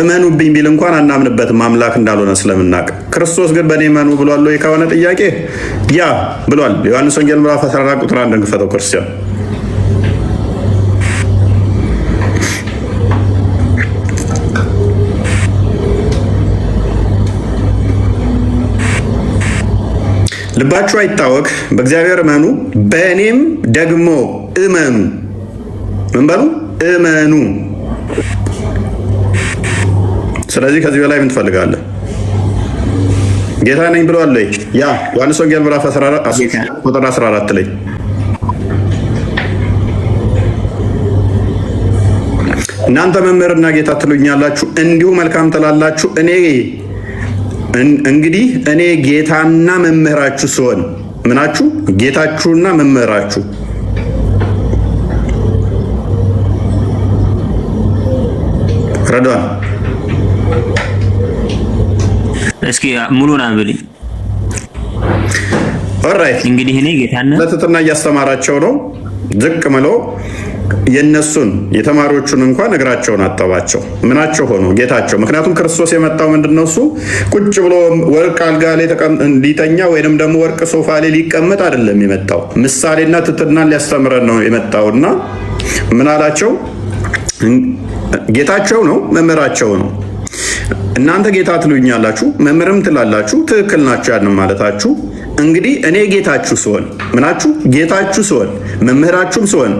እመኑብኝ ቢል እንኳን አናምንበትም አምላክ እንዳልሆነ ስለምናውቅ። ክርስቶስ ግን በእኔ መኑ ብሏል ወይ ከሆነ ጥያቄ ያ ብሏል። ዮሐንስ ወንጌል ምዕራፍ 14 ቁጥር 1 እንክፈተው። ክርስቲያን ልባችሁ አይታወክ፣ በእግዚአብሔር እመኑ፣ በእኔም ደግሞ እመኑ። ምን በሉ? እመኑ። ስለዚህ ከዚህ በላይ ምን ትፈልጋለህ? ጌታ ነኝ ብለዋል። ያ ዮሐንስ ወንጌል ምዕራፍ 14 ቁጥር 14 ላይ እናንተ መምህርና ጌታ ትሉኛላችሁ፣ እንዲሁ መልካም ትላላችሁ። እንግዲህ እኔ ጌታና መምህራችሁ ስሆን ምናችሁ? ጌታችሁና መምህራችሁ። ረዷን እስኪ ሙሉን አንብልኝ። ኦልራይት እንግዲህ እኔ ጌታና ለትትና እያስተማራቸው ነው። ዝቅ ምሎ የነሱን የተማሪዎቹን እንኳን እግራቸውን አጠባቸው። ምናቸው ሆኖ ጌታቸው። ምክንያቱም ክርስቶስ የመጣው ምንድነው? እሱ ቁጭ ብሎ ወርቅ አልጋ ላይ ሊተኛ ወይንም ደግሞ ወርቅ ሶፋ ላይ ሊቀመጥ አይደለም የመጣው። ምሳሌና ትትናን ሊያስተምረን ነው የመጣውና ምን አላቸው? ጌታቸው ነው፣ መምህራቸው ነው። እናንተ ጌታ ትሉኛላችሁ፣ መምህርም ትላላችሁ። ትክክል ናችሁ። ያንን ማለታችሁ እንግዲህ እኔ ጌታችሁ ስሆን ምናችሁ? ጌታችሁ ስሆን መምህራችሁም ስሆን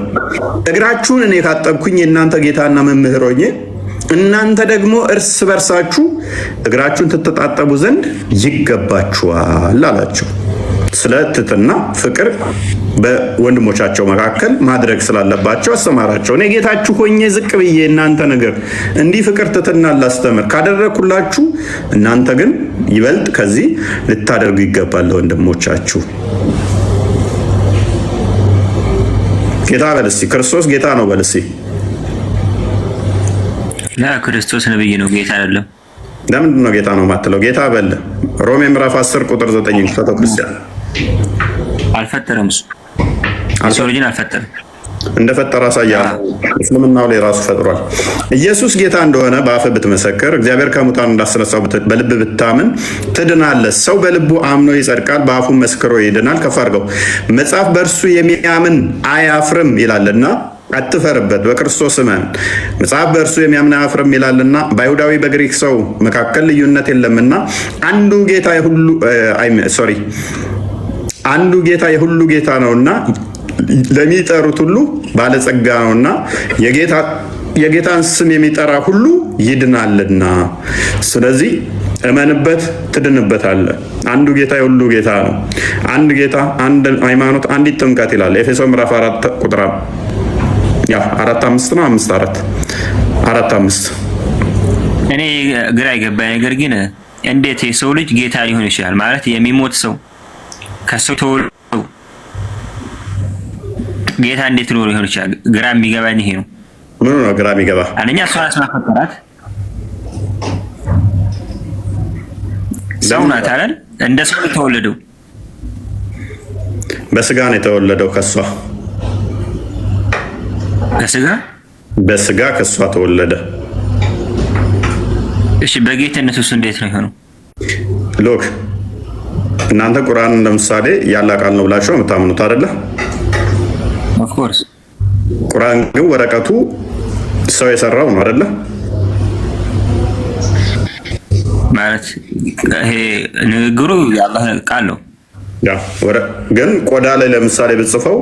እግራችሁን እኔ ካጠብኩኝ የእናንተ ጌታና መምህር ሆኜ እናንተ ደግሞ እርስ በርሳችሁ እግራችሁን ትተጣጠቡ ዘንድ ይገባችኋል አላቸው። ስለ ትህትና ፍቅር በወንድሞቻቸው መካከል ማድረግ ስላለባቸው አስተማራቸው። እኔ ጌታችሁ ሆኜ ዝቅ ብዬ እናንተ ነገር እንዲህ ፍቅር ትህትና ላስተምር ካደረግኩላችሁ እናንተ ግን ይበልጥ ከዚህ ልታደርጉ ይገባል ለወንድሞቻችሁ። ጌታ በል እስኪ፣ ክርስቶስ ጌታ ነው በል እስኪ። ክርስቶስ ነብይ ነው፣ ጌታ አይደለም። ለምንድን ነው ጌታ ነው የማትለው? ጌታ በል። ሮሜ ምዕራፍ 10 ቁጥር 9 ፈቶ ክርስቲያን አልፈጠረም። እሱ የሰው ልጅን አልፈጠረም። እንደፈጠረ አሳያለሁ። እስልምናው ላይ ራሱ ፈጥሯል። ኢየሱስ ጌታ እንደሆነ በአፍህ ብትመሰክር፣ እግዚአብሔር ከሙታን እንዳስነሳው በልብ ብታምን ትድናለህ። ሰው በልቡ አምኖ ይጸድቃል፣ በአፉ መስክሮ ይድናል። ከፍ አድርገው። መጽሐፍ በእርሱ የሚያምን አያፍርም ይላልና አትፈርበት፣ በክርስቶስ እመን። መጽሐፍ በእርሱ የሚያምን አያፍርም ይላልና በአይሁዳዊ በግሪክ ሰው መካከል ልዩነት የለምና አንዱ ጌታ የሁሉ ጌታ ነውና ለሚጠሩት ሁሉ ባለጸጋ ነውና የጌታን ስም የሚጠራ ሁሉ ይድናልና። ስለዚህ እመንበት፣ ትድንበታለህ። አንዱ ጌታ የሁሉ ጌታ ነው። አንድ ጌታ፣ አንድ ሃይማኖት፣ አንዲት ጥምቀት ይላል ኤፌሶን ምዕራፍ 4 ቁጥር 4:5 ነው 4:5 እኔ ግራ የገባኝ ነገር ግን እንዴት የሰው ልጅ ጌታ ሊሆን ይችላል? ማለት የሚሞት ሰው ከሰው ተወልዶ ጌታ እንዴት ሊሆን ይችላል? ግራ የሚገባኝ ይሄ ነው። ምን ነው ግራ የሚገባ? አንደኛ እሷን አስማፈጠራት ሰው ናት አይደል? እንደ ሰው የተወለደው በስጋ ነው የተወለደው። በስጋ ከሷ ተወለደ። እሺ በጌትነቱስ እንዴት ነው የሆነው? ሎክ እናንተ ቁርአን ለምሳሌ ያለ ቃል ነው ብላችሁ የምታምኑት አይደለ? ኦፍ ኮርስ ቁርአን ግን ወረቀቱ ሰው የሰራው ነው አይደለ? ማለት ይሄ ንግግሩ የአላህ ቃል ነው። ግን ቆዳ ላይ ለምሳሌ ብጽፈው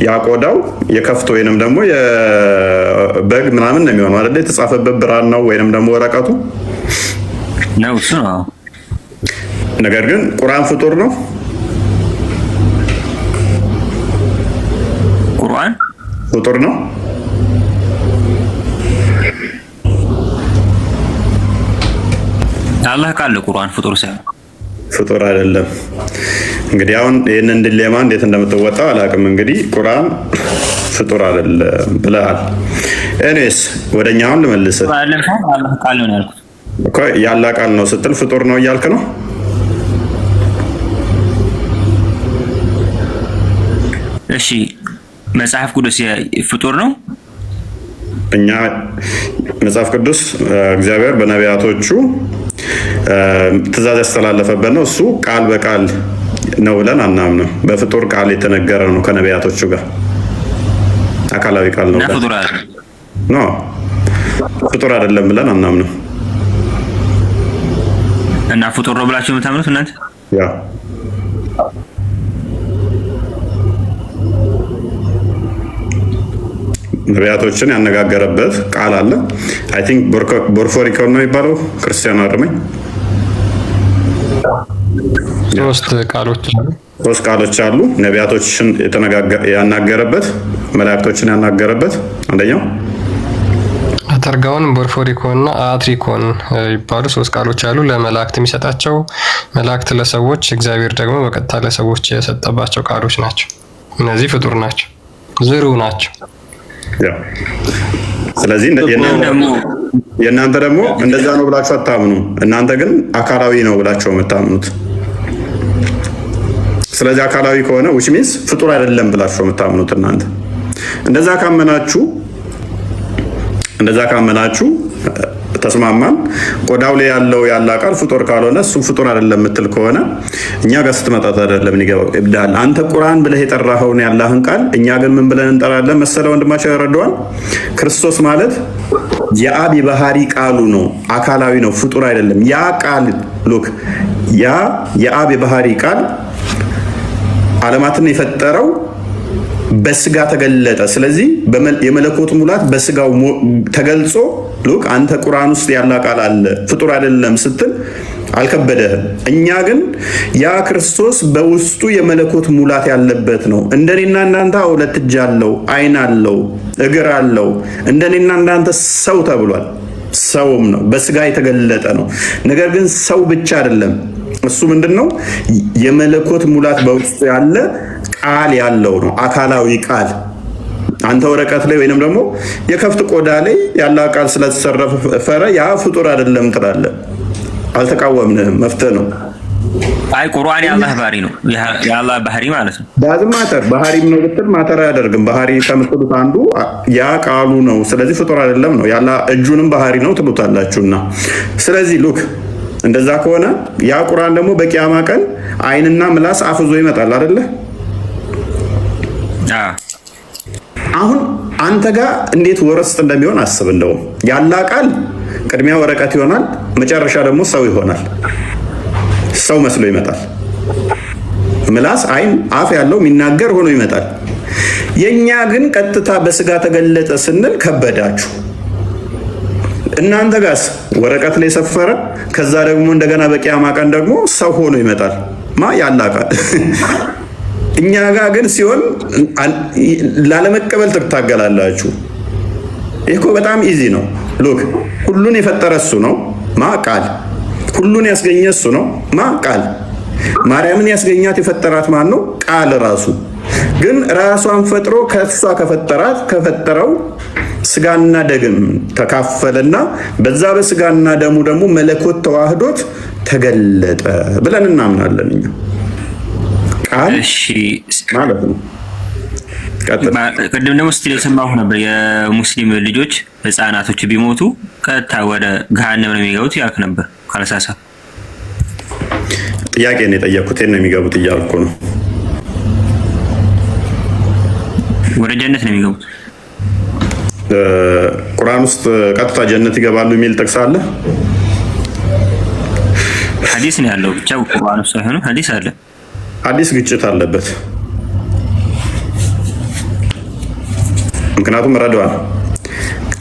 ያ ቆዳው የከፍቶ ወይንም ደግሞ የበግ ምናምን ነው የሚሆነው አይደል? የተጻፈበት ብራን ነው ወይንም ደግሞ ወረቀቱ ነው እሱ ነው። ነገር ግን ቁርአን ፍጡር ነው። ቁርአን ፍጡር ነው። አላህ ቃል ቁርአን ፍጡር ሳይሆን ፍጡር አይደለም። እንግዲህ አሁን ይሄንን ዲሌማ እንዴት እንደምትወጣው አላውቅም። እንግዲህ ቁርአን ፍጡር አይደለም ብለሃል። እኔስ ወደኛ አሁን ልመልስህ። አላህ ቃል ነው ያልኩት እኮ። ያላ ቃል ነው ስትል ፍጡር ነው እያልክ ነው። እሺ መጽሐፍ ቅዱስ ፍጡር ነው? እኛ መጽሐፍ ቅዱስ እግዚአብሔር በነቢያቶቹ ትእዛዝ ያስተላለፈበት ነው። እሱ ቃል በቃል ነው ብለን አናምንም። በፍጡር ቃል የተነገረ ነው ከነቢያቶቹ ጋር አካላዊ ቃል ነው። ፍጡር አይደለም ብለን አናምንም። እና ፍጡር ነው ብላችሁ የምታምኑት እናንተ? ያ ነቢያቶችን ያነጋገረበት ቃል አለ። አይ ቲንክ ቦርፎሪኮን ነው የሚባለው። ክርስቲያኑ አርመኝ ሶስት ቃሎች አሉ። ነቢያቶችን ያናገረበት፣ መላእክቶችን ያናገረበት አንደኛው አተርጋውን፣ ቦርፎሪኮን እና አትሪኮን ይባሉ ሶስት ቃሎች አሉ። ለመላእክት የሚሰጣቸው መላእክት ለሰዎች፣ እግዚአብሔር ደግሞ በቀጥታ ለሰዎች የሰጠባቸው ቃሎች ናቸው። እነዚህ ፍጡር ናቸው፣ ዝሩ ናቸው። ስለዚህ የእናንተ ደግሞ እንደዛ ነው ብላችሁ አታምኑ። እናንተ ግን አካላዊ ነው ብላችሁ የምታምኑት። ስለዚህ አካላዊ ከሆነ which means ፍጡር አይደለም ብላችሁ የምታምኑት እናንተ። እንደዛ ካመናችሁ ተስማማን። ቆዳው ላይ ያለ አካል ፍጡር ካልሆነ እሱ ፍጡር አይደለም የምትል ከሆነ እኛ ጋር ስትመጣ አይደለም ይገባል። አንተ ቁርአን ብለህ የጠራኸውን ያላህን ቃል እኛ ግን ምን ብለን እንጠራለን መሰለ? ወንድማቸው ያረዳዋል። ክርስቶስ ማለት የአብ ባህሪ ቃሉ ነው፣ አካላዊ ነው፣ ፍጡር አይደለም። ያ ቃል ሉክ ያ የአብ ባህሪ ቃል ዓለማትን የፈጠረው በስጋ ተገለጠ። ስለዚህ የመለኮት ሙላት በስጋው ተገልጾ ሉክ አንተ ቁርአን ውስጥ ያለ ቃል አለ ፍጡር አይደለም ስትል አልከበደህም። እኛ ግን ያ ክርስቶስ በውስጡ የመለኮት ሙላት ያለበት ነው። እንደኔና እናንተ ሁለት እጅ አለው፣ አይን አለው፣ እግር አለው። እንደኔና እናንተ ሰው ተብሏል። ሰውም ነው፣ በስጋ የተገለጠ ነው። ነገር ግን ሰው ብቻ አይደለም። እሱ ምንድነው? የመለኮት ሙላት በውስጡ ያለ ቃል ያለው ነው፣ አካላዊ ቃል። አንተ ወረቀት ላይ ወይንም ደግሞ የከፍት ቆዳ ላይ ያለ ቃል ስለተሰረፈረ ያ ፍጡር አይደለም ትላለህ። አልተቃወምንህም፣ መፍትሄ ነው። አይ ቁርአን የአላህ ባህሪ ነው፣ የአላህ ባህሪ ማለት ነው። ዳዝም ማተር ባህሪም ነው ብትል ማተር አያደርግም። ባህሪ ከምትሉት አንዱ ያ ቃሉ ነው። ስለዚህ ፍጡር አይደለም ነው። ያላ እጁንም ባህሪ ነው ትሉታላችሁና ስለዚህ ሉክ እንደዛ ከሆነ ያ ቁርአን ደግሞ በቂያማ ቀን አይንና ምላስ አፍዞ ይመጣል አይደለ? አሁን አንተ ጋር እንዴት ወረስት እንደሚሆን አስብ። እንደው ያላ ቃል ቅድሚያ ወረቀት ይሆናል፣ መጨረሻ ደግሞ ሰው ይሆናል። ሰው መስሎ ይመጣል። ምላስ፣ አይን፣ አፍ ያለው የሚናገር ሆኖ ይመጣል። የኛ ግን ቀጥታ በስጋ ተገለጠ ስንል ከበዳችሁ። እናንተ ጋርስ ወረቀት ላይ ሰፈረ፣ ከዛ ደግሞ እንደገና በቂያማ ቀን ደግሞ ሰው ሆኖ ይመጣል። ያላ ቃል እኛ ጋር ግን ሲሆን ላለመቀበል ትታገላላችሁ። ይህ እኮ በጣም ኢዚ ነው። ሉክ ሁሉን የፈጠረ እሱ ነው ቃል። ሁሉን ያስገኘ እሱ ነው ቃል። ማርያምን ያስገኛት የፈጠራት ማን ነው? ቃል ራሱ። ግን ራሷን ፈጥሮ ከሷ ከፈጠረው ስጋና ደም ተካፈለና በዛ በስጋና ደሙ ደግሞ መለኮት ተዋህዶት ተገለጠ ብለን እናምናለን እኛ። ቃል ማለት ነው። ቅድም ደግሞ ስትል የሰማሁ ነበር የሙስሊም ልጆች ህፃናቶች ቢሞቱ ቀጥታ ወደ ገሃነም ነው የሚገቡት ያልክ ነበር። ካለሳሳ ጥያቄ ነው የጠየኩት። ነው የሚገቡት እያልኩ ነው። ወደ ጀነት ነው የሚገቡት። ቁርአን ውስጥ ቀጥታ ጀነት ይገባሉ የሚል ጥቅስ አለ? ሐዲስ ነው ያለው። ብቻ ቁርአን ውስጥ ሳይሆን ሐዲስ አለ። ሐዲስ ግጭት አለበት። ምክንያቱም ረድዋን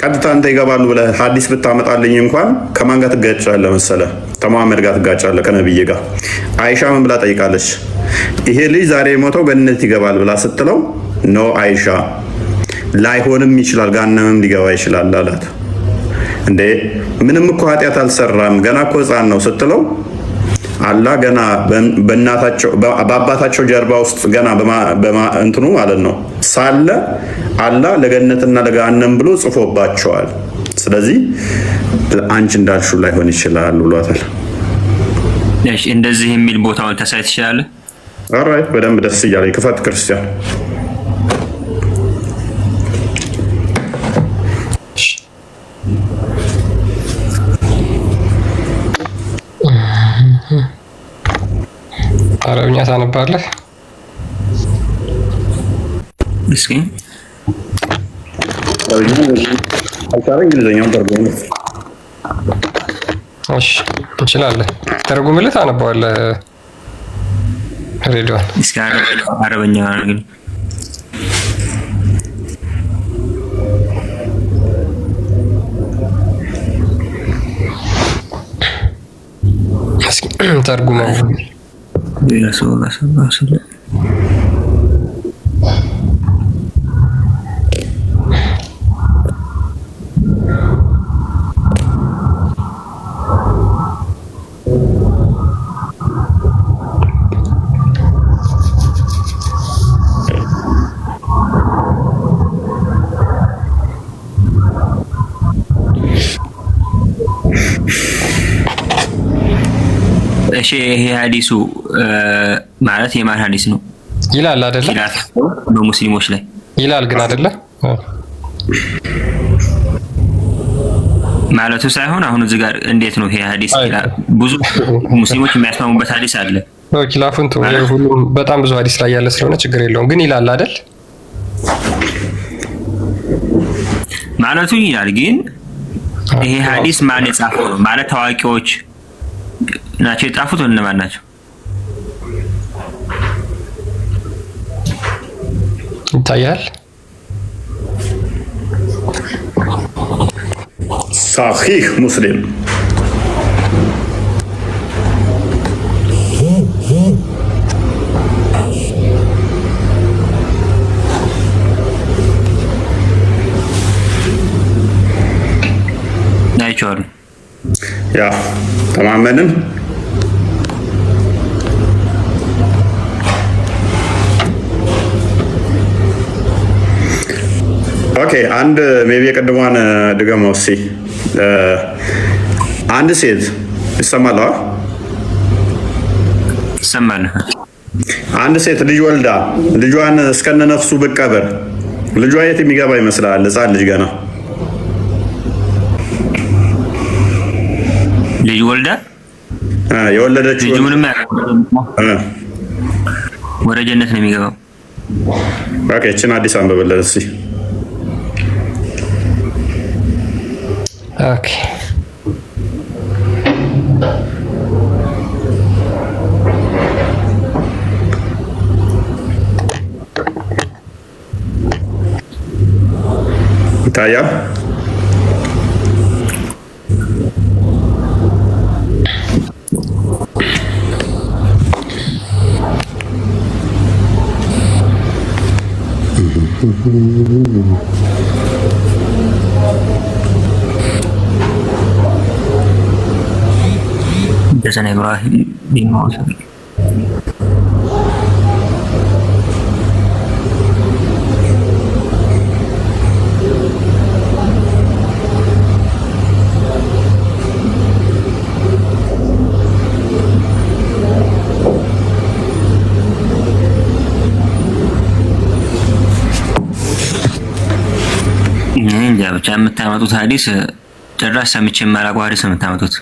ቀጥታ አንተ ይገባሉ ብለህ ሐዲስ ብታመጣልኝ እንኳን ከማን ጋር ትጋጫለህ መሰለህ? ከመሐመድ ጋር ትጋጫለህ፣ ከነብይ ጋር። አይሻ ምን ብላ ጠይቃለች? ይሄ ልጅ ዛሬ ሞተው ገነት ይገባል ብላ ስትለው ኖ አይሻ ላይሆንም ይችላል ገሃነምም ሊገባ ይችላል አላት። እንዴ ምንም እኮ ኃጢአት አልሰራም ገና እኮ ሕፃን ነው ስትለው አላህ ገና በአባታቸው ጀርባ ውስጥ ገና እንትኑ ማለት ነው ሳለ አላህ ለገነትና ለገሃነም ብሎ ጽፎባቸዋል። ስለዚህ አንቺ እንዳልሽው ላይሆን ይችላል ብሏታል። እሺ እንደዚህ የሚል ቦታውን ተሳይ ትችላለህ? ኦልራይት በደንብ ደስ እያለኝ ክፈት ክርስቲያን። አረብኛ ታነባለህ? እስኪ እንግሊዝኛውን ተርጉም። እሺ እንችላለን። ተርጉምልህ ታነባዋለህ? ሬዲዮን እስኪ አረብኛ እንግዲህ ተርጉመው ረሱላህ ሰለላሁ ዐለይሂ ወሰለም ይሄ ሐዲሱ ማለት የማን ሐዲስ ነው ይላል አይደለ? በሙስሊሞች ላይ ይላል ግን አይደለ ማለቱ ሳይሆን አሁን እዚህ ጋር እንዴት ነው ይሄ ሐዲስ ይላል? ብዙ ሙስሊሞች የሚያስማሙበት ሐዲስ አለ። ኪላፉን ሁሉም በጣም ብዙ ሐዲስ ላይ ያለ ስለሆነ ችግር የለውም። ግን ይላል አይደል? ማለቱ ይላል ግን ይሄ ሐዲስ ማን የጻፈው ነው ማለት ታዋቂዎች ናቸው የጻፉት እነማን ናቸው? ይታያል። ሳሂህ ሙስሊም ናይቻሉ ያ ተማመንን። ኦኬ አንድ ሜቢ የቀድሟን ድገመው እስኪ። አንድ ሴት ይሰማል? ይሰማል። አንድ ሴት ልጅ ወልዳ ልጇን እስከነ ነፍሱ ብትቀብር ልጇ የት የሚገባ ይመስላል? ሕፃን ልጅ ገና ልጅ ወልዳ የወለደችው ልጁ ምንም ወደ ጀነት ነው የሚገባው። ኦኬ እችን አዲስ አንብብልን እስኪ። ኦኬ ይታያል። حدثنا إبراهيم بن موسى እንጃ ብቻ የምታመጡት ሐዲስ ጭራሽ ሰምቼ የማላውቀው ሐዲስ ነው የምታመጡት።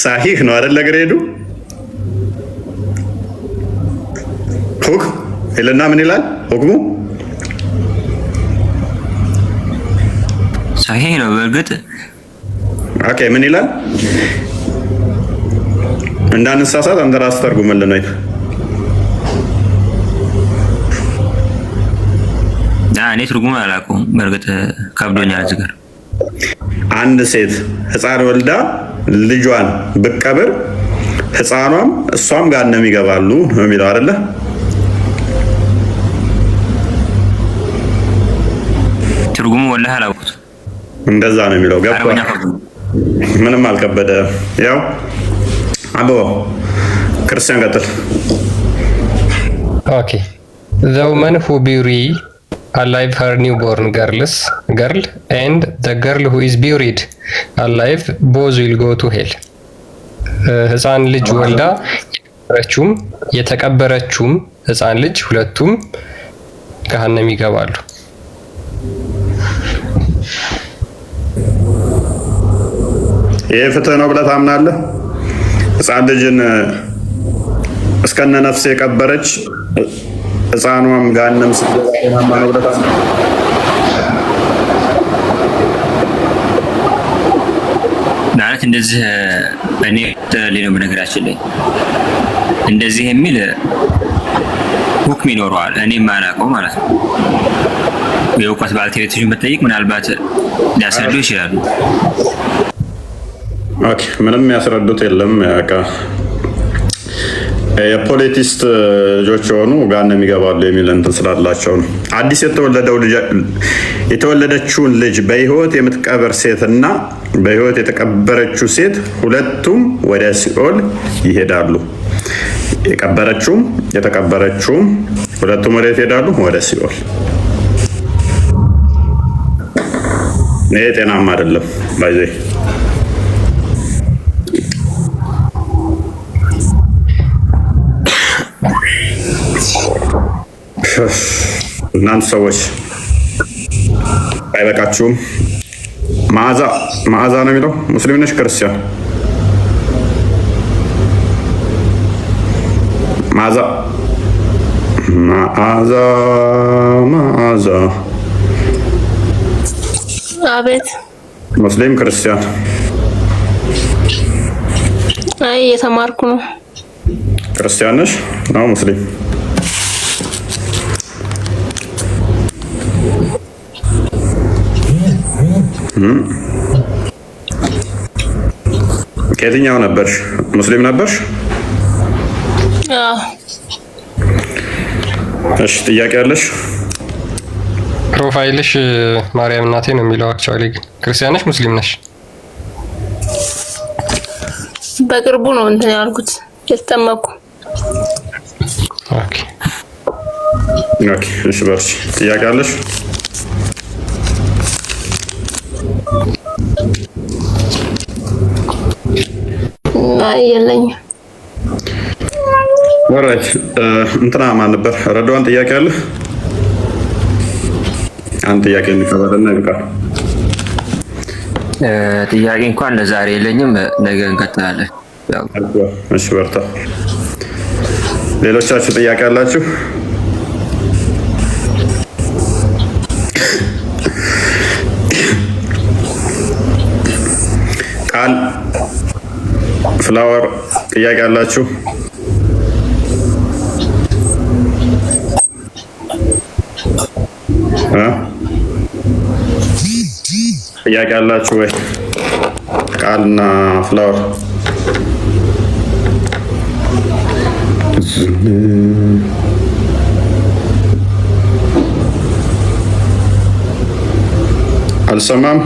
ሳሂህ ነው አይደል? ግሬዱ ሁክም ይልና ምን ይላል ሁክሙ? ሳሂህ ነው በእርግጥ። ኦኬ ምን ይላል? እንዳንሳሳት አንተ ራስህ ተርጉምልን ወይ? እኔ ትርጉም አላውቀውም በእርግጥ ከብዶኛል። እዚህ ጋር አንድ ሴት ሕፃን ወልዳ ልጇን ብትቀብር ሕፃኗም እሷም ገሃነም ይገባሉ ነው የሚለው አይደለ? ትርጉሙ ወላሂ አላውቁት። እንደዛ ነው የሚለው። ገባ? ምንም አልከበደ። ያው አበባው ክርስቲያን ቀጥል። ኦኬ the woman who bury alive her newborn girl and the girl who is buried alive both will go to hell. ሕፃን ልጅ ወልዳ የተቀበረችውም ሕፃን ልጅ ሁለቱም ገሃነም ይገባሉ። ይሄ ፍትህ ነው ብለህ ታምናለህ? ሕፃን ልጅን እስከነ ነፍስ የቀበረች ሕፃኗም ገሃነም ስትገባ ነው ብለህ ታምናለህ? ማለት እንደዚህ እኔ ሌላው በነገራችን ላይ እንደዚህ የሚል ሁክም ይኖረዋል። እኔ የማላውቀው ማለት ነው። የእውቀት ባለቤቶችን ብትጠይቅ ምናልባት ሊያስረዱ ይችላሉ። ኦኬ ምንም ያስረዱት የለም። በቃ የፖለቲስት ልጆች የሆኑ ገሃነም ይገባሉ የሚል እንትን ስላላቸው ነው። አዲስ የተወለደችውን ልጅ በህይወት የምትቀበር ሴትና በህይወት የተቀበረችው ሴት ሁለቱም ወደ ሲኦል ይሄዳሉ። የቀበረችውም የተቀበረችውም ሁለቱም ወደ ይሄዳሉ? ወደ ሲኦል። ይሄ ጤናማ አይደለም። ባይዘ እናንተ ሰዎች አይበቃችሁም? መዓዛ ነው የሚለው። ሙስሊም ነሽ ክርስቲያን? መዓዛ አቤት። ሙስሊም ክርስቲያን? አይ እየተማርኩ ነው። ክርስቲያን ነሽ ነው ሙስሊም? ከየትኛው ነበርሽ? ሙስሊም ነበርሽ? አዎ። እሺ ጥያቄ አለሽ? ፕሮፋይልሽ ማርያም እናቴ ነው የሚለው። አክቹአሊ ክርስቲያን ነሽ ሙስሊም ነሽ? በቅርቡ ነው እንትን ያልኩት የተጠመኩ። ኦኬ ኦኬ። እሺ በርቺ። ጥያቄ አለሽ? የለኝም። ኦራይት እንትና ማን ነበር? ረድዋን ጥያቄ አለ? አንድ ጥያቄ እንቀበልና ይብቃል። ጥያቄ እንኳን ለዛሬ የለኝም፣ ነገ እንቀጥላለን። እሺ በርታ። ሌሎቻችሁ ጥያቄ አላችሁ? ቃል ፍላወር ጥያቄ አላችሁ? ጥያቄ አላችሁ ወይ? ቃልና ፍላወር አልሰማም።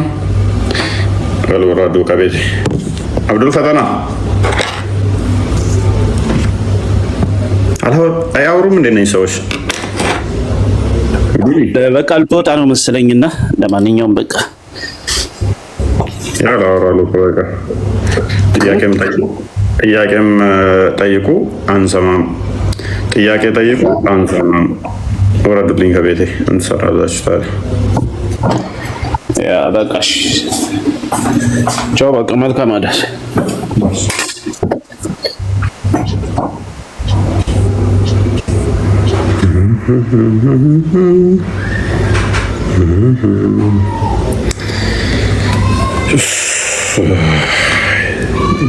ወራዱ ከቤት አብዱል ፈተና አያወሩም እንደ ነኝ ሰዎች። በቃ ልትወጣ ነው መሰለኝና ለማንኛውም በቃ ያላወራሉ። በቃ ጥያቄም ጠይቁ አንሰማም፣ ጥያቄ ጠይቁ አንሰማም። ወረዱልኝ ከቤቴ እንሰራላችሁ ታዲያ። ያ በቃሽ። ቻው በቃ መልካም አዳር።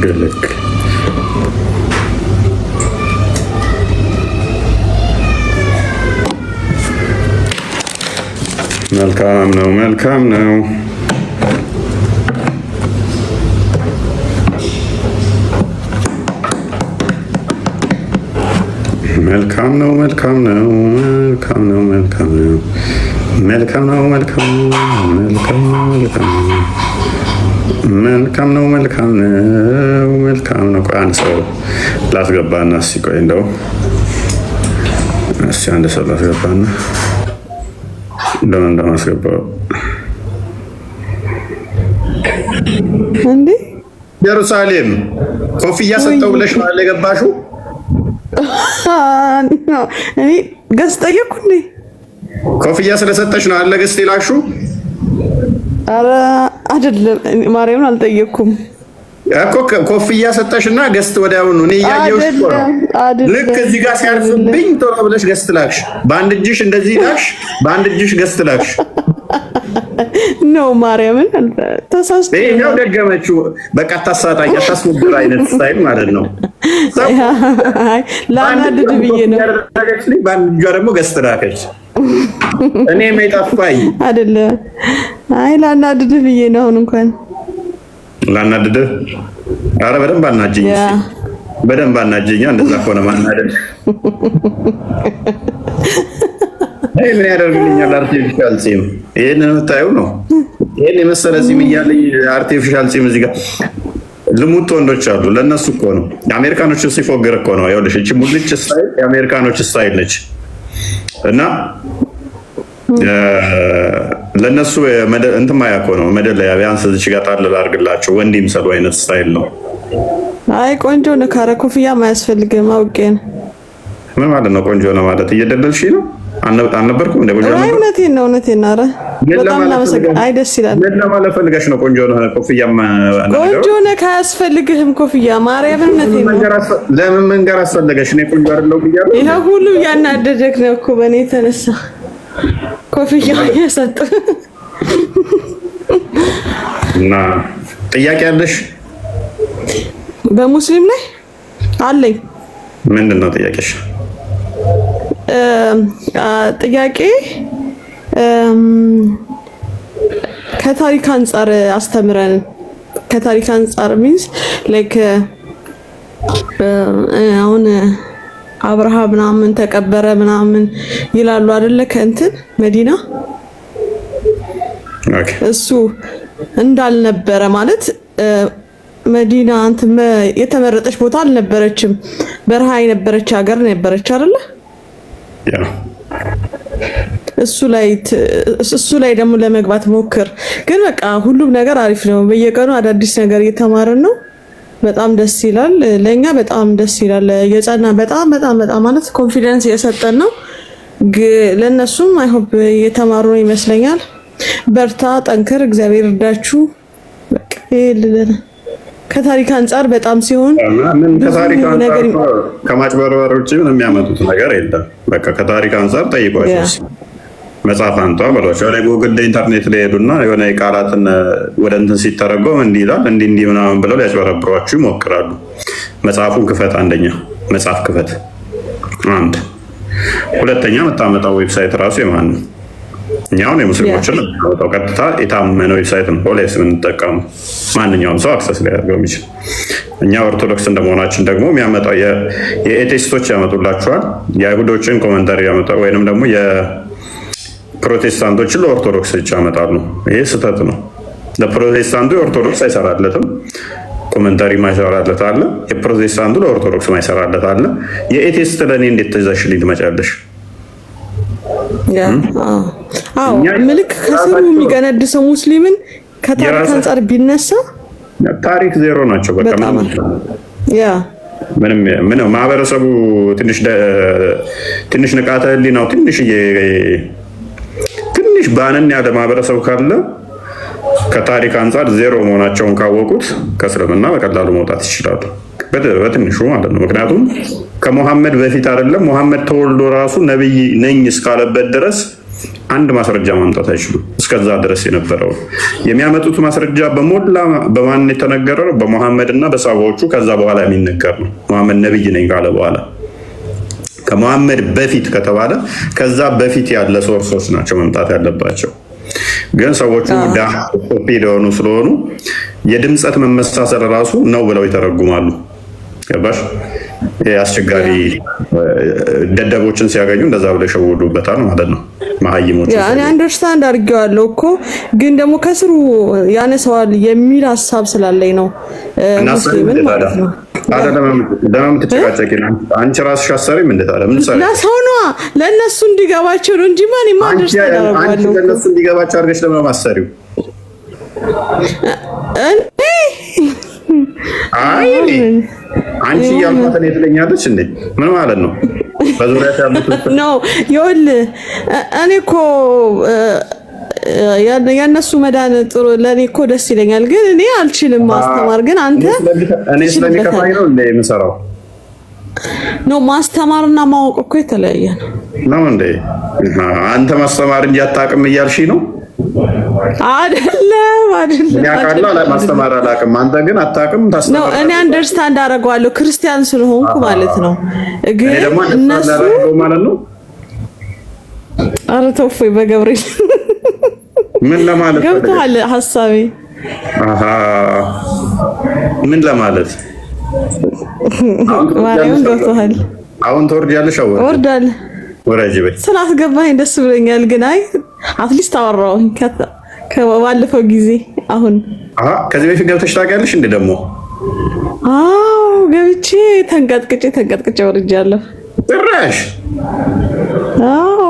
ገለክ መልካም ነው፣ መልካም ነው። መልካም ነው፣ መልካም ነው፣ መልካም ነው፣ መልካም ነው፣ መልካም ነው፣ መልካም ነው፣ መልካም ነው፣ መልካም ነው፣ መልካም ነው፣ መልካም ነው። ቆይ አንድ ሰው ላስገባና እስኪ ቆይ እንደው እስኪ አንድ ሰው ላስገባና እንደምን እንደማስገባው እንዴ ኢየሩሳሌም ኮፍያ ሰጠው ብለሽ ነው አለ የገባሽው? እኔ ገዝ ጠየቅኩ እንዴ? ኮፍያ ስለሰጠሽ ነው አለ ገዝት ይላክሹ? ኧረ አይደለም፣ ማርያምን አልጠየቅኩም እኮ ኮፍያ ሰጠሽና ገዝት ወዲያውኑ እኔ እያየሁሽ እኮ ነው። ልክ እዚህ ጋር ሲያርፍብኝ ቶሎ ብለሽ ገዝት ላክሽ። በአንድ እጅሽ እንደዚህ ላክሽ፣ በአንድ እጅሽ ገዝት ላክሽ። ነው ማርያምን ተሳስቶ ይሄው ደገመችው። በቃ ታሳጣኝ አታስወግር አይነት ስታይል ማለት ነው። ላናድድ ብዬ ነው። በአንድ እጇ ደግሞ ገዝት ላከች። እኔ የማይጠፋኝ አይደለ? አይ ላናድድ ብዬ ነው። አሁን እንኳን ላናድድህ? ኧረ በደንብ አናጅኝ፣ በደንብ አናጅኛ። እንደዛ ከሆነ ማናደድ ምን ያደርግልኛል? አርቲፊሻል ጺም ይሄንን የምታየው ነው። ይሄን የመሰለ ጺም እያለኝ አርቲፊሻል ጺም እዚህ ጋር ልሙጥ ወንዶች አሉ። ለነሱ እኮ ነው የአሜሪካኖች ሲፎገር እኮ ነው። ይኸውልሽ እቺ ሙልጭ ስታይል የአሜሪካኖች ስታይል ነች እና ለነሱ እንትን ማያኮ ነው መደለያ። ቢያንስ እዚህ ጋር ጣል አድርግላቸው ወንድ ይምሰሉ አይነት ስታይል ነው። አይ ቆንጆ ነው። ካረ ኮፍያ ማያስፈልግም። አውቄ ነው። ምን ማለት ነው ቆንጆ ነው ማለት? እየደለልሽ ነው? አልነበርኩም እንደ ቆንጆ ነው። እውነቴን ነው። ነው። ኧረ በጣም እናመሰግናለን። አይ ደስ ይላል። ምን ለማለት ፈልገሽ ነው? ቆንጆ ነው ኮፍያ ቆንጆ ነው። ካያስፈልግህም ኮፍያ ማርያምን እውነቴን ነው። ለምን መንገር አስፈለገሽ? እኔ ቆንጆ አይደለሁ ብያለሁ። ይሄ ሁሉ ያናደደክ ነው እኮ በእኔ የተነሳ ኮፍያ ያሰጥ እና ጥያቄ አለሽ? በሙስሊም ላይ አለኝ። ምንድን ነው ጥያቄሽ? ጥያቄ ከታሪክ አንፃር አስተምረን። ከታሪክ አንፃር ሚንስ ላይክ አሁን አብርሃም ምናምን ተቀበረ ምናምን ይላሉ አይደለ? ከእንትን መዲና እሱ እንዳልነበረ ማለት መዲና እንትን የተመረጠች ቦታ አልነበረችም። በረሃ የነበረች ሀገር ነበረች አይደለ? እሱ ላይ ደግሞ ለመግባት ሞክር። ግን በቃ ሁሉም ነገር አሪፍ ነው። በየቀኑ አዳዲስ ነገር እየተማርን ነው። በጣም ደስ ይላል። ለኛ በጣም ደስ ይላል። የጸና በጣም ማለት ኮንፊደንስ እየሰጠን ነው። ለነሱም አይ ሆፕ እየተማሩ ነው ይመስለኛል። በርታ፣ ጠንክር፣ እግዚአብሔር እርዳችሁ። በቃ ይልልን ከታሪክ አንፃር በጣም ሲሆን ምን ከታሪክ አንፃር ከማጭበርበር ውጭ ምንም የሚያመጡት ነገር የለም። በቃ ከታሪክ አንፃር ጠይቋቸው። መጽሐፍ አንቷ በሏቸው። ላይ ጉግል ኢንተርኔት ላይ ሄዱና የሆነ የቃላትን ወደ እንትን ሲተረጎም እንዲህ ይላል እንዲህ ምናምን ብለው ሊያጭበረብሯችሁ ይሞክራሉ። መጽሐፉን ክፈት። አንደኛ መጽሐፍ ክፈት። አንድ ሁለተኛ የምታመጣው ዌብሳይት ራሱ የማን ነው? እኛውን የሙስሊሞችን ነው ቀጥታ የታመነ ዌብሳይት ነው። ሆሌስ የምንጠቀሙ ማንኛውም ሰው አክሰስ ሊያደርገው የሚችል። እኛ ኦርቶዶክስ እንደመሆናችን ደግሞ የሚያመጣው የኤቴስቶች ያመጡላችኋል። የአይሁዶችን ኮመንታሪ ያመጣ ወይንም ደግሞ ፕሮቴስታንቶችን ለኦርቶዶክስ ብቻ ያመጣሉ። ይሄ ስህተት ነው። ለፕሮቴስታንቱ የኦርቶዶክስ አይሰራለትም፣ ኮመንታሪ ማይሰራለት አለ። የፕሮቴስታንቱ ለኦርቶዶክስ ማይሰራለት አለ። የኤቴስት ለእኔ እንዴት ተይዘሽልኝ ትመጫለሽ? አዎ ምልክ ከስሩ የሚገነድሰው ሙስሊምን ከታሪክ አንፃር ቢነሳ ታሪክ ዜሮ ናቸው። በቃ ምንም ማህበረሰቡ ትንሽ ንቃተ ህሊናው ትንሽ ባነን ያለ ማህበረሰብ ካለ ከታሪክ አንፃር ዜሮ መሆናቸውን ካወቁት ከእስልምና በቀላሉ መውጣት ይችላሉ፣ በትንሹ ማለት ነው። ምክንያቱም ከሙሐመድ በፊት አይደለም ሙሐመድ ተወልዶ ራሱ ነብይ ነኝ እስካለበት ድረስ አንድ ማስረጃ ማምጣት አይችሉም። እስከዛ ድረስ የነበረው የሚያመጡት ማስረጃ በሞላ በማን የተነገረው? በሙሐመድ እና በሳባዎቹ ከዛ በኋላ የሚነገር ነው። ሙሐመድ ነብይ ነኝ ካለ በኋላ ከሙሐመድ በፊት ከተባለ ከዛ በፊት ያለ ሶርሶች ናቸው መምጣት ያለባቸው። ግን ሰዎቹ ዳፒድ የሆኑ ስለሆኑ የድምፀት መመሳሰል ራሱ ነው ብለው ይተረጉማሉ። ገባሽ? አስቸጋሪ ደደቦችን ሲያገኙ እንደዛ ብለው ይሸውዱበታል ማለት ነው። ማህይሞች እኔ አንደርስታንድ አድርጌዋለሁ እኮ ግን ደግሞ ከስሩ ያነሰዋል የሚል ሀሳብ ስላለኝ ነው። ሙስሊምን ማለት ነው ለምን ትጨቃጨቂ? አንቺ ራስሽ አሰሪም እንዴት አለ ምን ሰሪ ለሰው ነው ለነሱ እንዲገባቸው ነው እንጂ ማን አንደርስታንድ አደርጋለሁ። አንቺ ለነሱ እንዲገባቸው አድርገሽ ለምን ማሰሪው? አይ አንቺ ያልኳት እኔ ትለኛለች እንዴ? ምን ማለት ነው? በዙሪያ ያሉት ነው ይኸውልህ እኔ እኮ ያነሱ መዳን ጥሩ ለኔ እኮ ደስ ይለኛል፣ ግን እኔ አልችልም ማስተማር። ግን አንተ እኔ ስለሚከፋኝ ነው እንደ የምሰራው ነው። ማስተማርና ማወቅ እኮ የተለያየ ነው እንዴ? አንተ ማስተማር እንጂ አታውቅም እያልሽ ነው? አይደለም ያካላ ማስተማር አላውቅም። አንተ ግን አታውቅም ታስተምራለህ ነው። እኔ አንደርስታንድ አደርገዋለሁ ክርስቲያን ስለሆንኩ ማለት ነው። ግን እነሱ ማለት ነው። ኧረ ተውፎይ በገብርኤል ምን ለማለት ገብቶሃል ሐሳቤ? አሃ ምን ለማለት ማርያም ገብቶሃል? አሁን ትወርጃለሽ? እወርዳለሁ። ወራጅ በይ። ስላስገባኝ ደስ ብሎኛል። ግን አይ አትሊስት አወራሁኝ ከባለፈው ጊዜ። አሁን ከዚህ በፊት ገብተሽ ታውቂያለሽ እንዴ? ደግሞ አዎ ገብቼ ተንቀጥቅጬ ወርጃለሁ። ጭራሽ አዎ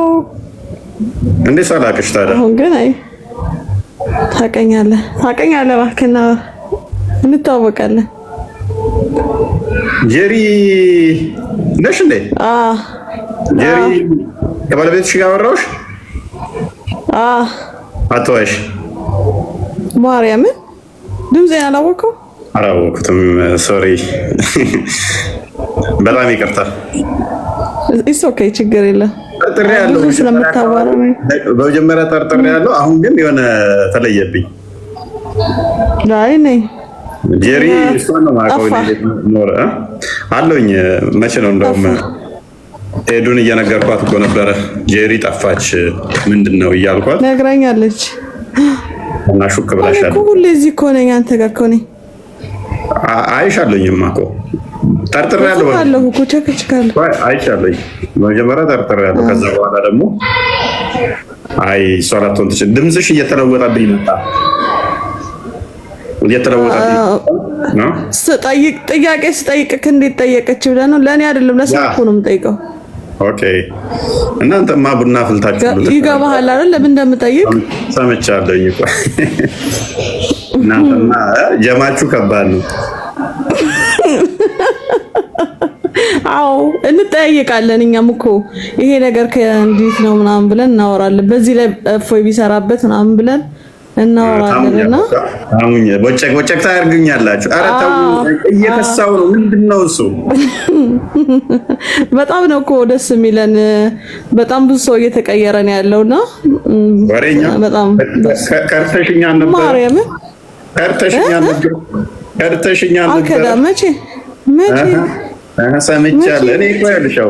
እንዴ ሳላቅሽ ታዲያ። አሁን ግን አይ ታውቀኛለህ እባክህና እንተዋወቃለን። ጄሪ ነሽ እንዴ? ጄሪ ከባለቤትሽ ጋር አወራሁሽ? አትዋሽ። ማርያምን ድምጼን አላወቅኩም? አላወቅኩትም። ሶሪ በጣም ይቅርታ። ኢትስ ኦኬ ችግር የለም። ጠርጥሬያለሁ ስለምታወራ በመጀመሪያ ጠርጥሬያለሁ። አሁን ግን የሆነ ተለየብኝ። ላይ ነኝ ጄሪ እሷን ነው የማውቀው ኖረ አለሁኝ። መቼ ነው እንደውም ኤዱን እየነገርኳት እኮ ነበረ። ጄሪ ጠፋች ምንድን ነው እያልኳት ነግራኛለች። እና ሹክ ብላሻል እኮ ሁሌ እዚህ እኮ ነኝ አንተ ጋር እኮ ነኝ። አይሻለሁኝማ እኮ ጠርጥሬያለሁ እኮ ቸክችካለሁ። አይቻለሁኝ መጀመሪያ ጠርጥሬያለሁ። ከዛ በኋላ ደግሞ አይ እሷ ላትሆን ትችል። ድምፅሽ እየተለወጠብኝ መጣ። ጥያቄ ስጠይቅህ እንዴት ጠየቀች ብለህ ነው? ለእኔ አይደለም ለሰው እኮ ነው የምጠይቀው። ኦኬ እናንተማ ቡና ፍልታችሁ ይገባሃል አይደል? ለምን እንደምጠይቅ ሰምቻለሁኝ እኮ። እናንተማ ጀማችሁ ከባድ ነው። አዎ እንጠያየቃለን። እኛም እኮ ይሄ ነገር እንዴት ነው ምናምን ብለን እናወራለን። በዚህ ላይ እፎይ ቢሰራበት ምናምን ብለን እናወራለንና አሁን ቦጨቅ ታርጉኛላችሁ። ኧረ ተው እየከሳው ነው። ምንድነው እሱ? በጣም ነው እኮ ደስ የሚለን። በጣም ብዙ ሰው እየተቀየረ ነው ያለውና ወሬኛ በጣም ከርተሽኛል ነበር። ማርያም ከርተሽኛል ነበር። መቼ ሰምቻለሁ። እኔ እኮ ያልሻው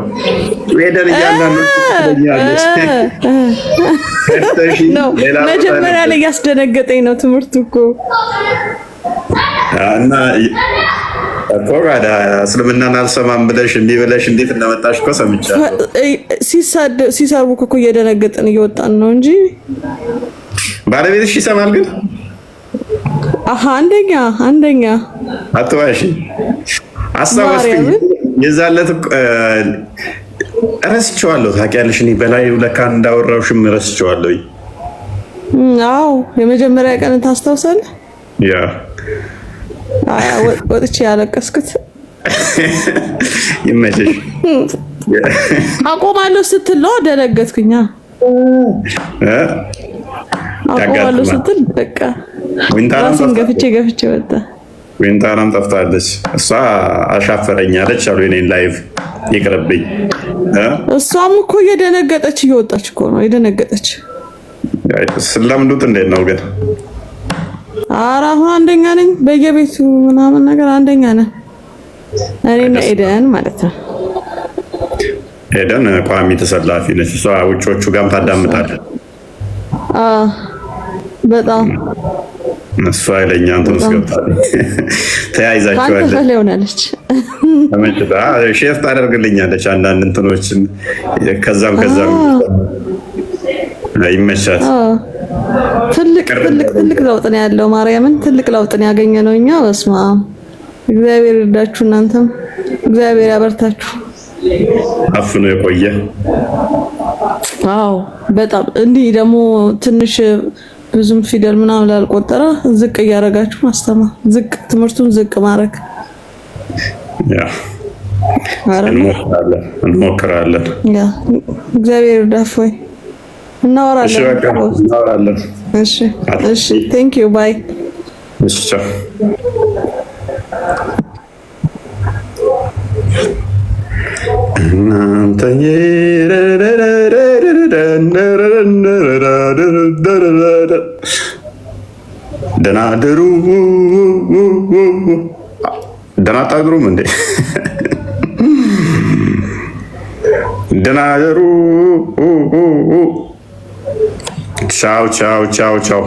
ሄደር እያንዳንዱ መጀመሪያ ላይ ያስደነገጠኝ ነው ትምህርቱ እኮ እና እኮ ጋዳ እስልምናን አልሰማም ብለሽ እንዲህ ብለሽ እንዴት እንደመጣሽ እኮ ሰምቻለሁ። ሲሰርቡ እኮ እየደነገጥን እየወጣን ነው እንጂ ባለቤትሽ ይሰማል ግን አንደኛ አትዋሺ። አስታወስኩኝ የዛለት ረስቼዋለሁ። ታውቂያለሽ እኔ በላይ ለካ እንዳወራሁሽም ረስቼዋለሁ። አዎ የመጀመሪያ ቀን ታስታውሳለህ? ያ ወጥቼ ያለቀስኩት ይመችሽ። አቆማለሁ ስትል ነው ደነገጥኩኝ። አቆማለሁ ስትል በቃ ራሴን ገፍቼ ወጣ። ዊንታራም ጠፍታለች። እሷ አሻፈረኛለች አሉ የኔን ላይቭ ይቅርብኝ። እሷም እኮ እየደነገጠች እየወጣች እኮ ነው የደነገጠች። ስለምዱት እንዴት ነው ግን? ኧረ አሁን አንደኛ ነኝ በየቤቱ ምናምን ነገር አንደኛ ነን። እኔና ኤደን ማለት ነው። ኤደን ቋሚ ተሰላፊ ነች። እሷ ውጮቹ ጋርም ታዳምጣለች። በጣም እሷ ኃይለኛ እንትን ውስጥ ገብታለች። ተያይዛችኋለች። ካንተ ሆናለች። ሼር ታደርግልኛለች አንዳንድ እንትኖችን ከዛም ይመቻት። ትልቅ ለውጥ ነው ያለው። ማርያምን ትልቅ ለውጥ ነው ያገኘ ነው እኛ። በስመ አብ እግዚአብሔር ይርዳችሁ። እናንተም እግዚአብሔር ያበርታችሁ። አፍኖ የቆየ አዎ በጣም እንዲህ ደግሞ ትንሽ ብዙም ፊደል ምናምን ላልቆጠረ ዝቅ እያደረጋችሁ ማስተማር፣ ትምህርቱን ዝቅ ማድረግ። ያ እንሞክራለን። ያ እግዚአብሔር ይርዳፍ። ወይ እናወራለን። እሺ ቴንክ ዩ ባይ። እሺ እናንተ ደህና አደሩ። ደህና አታድሩም እንዴ? ደህና አደሩ። ቻው ቻው ቻው ቻው።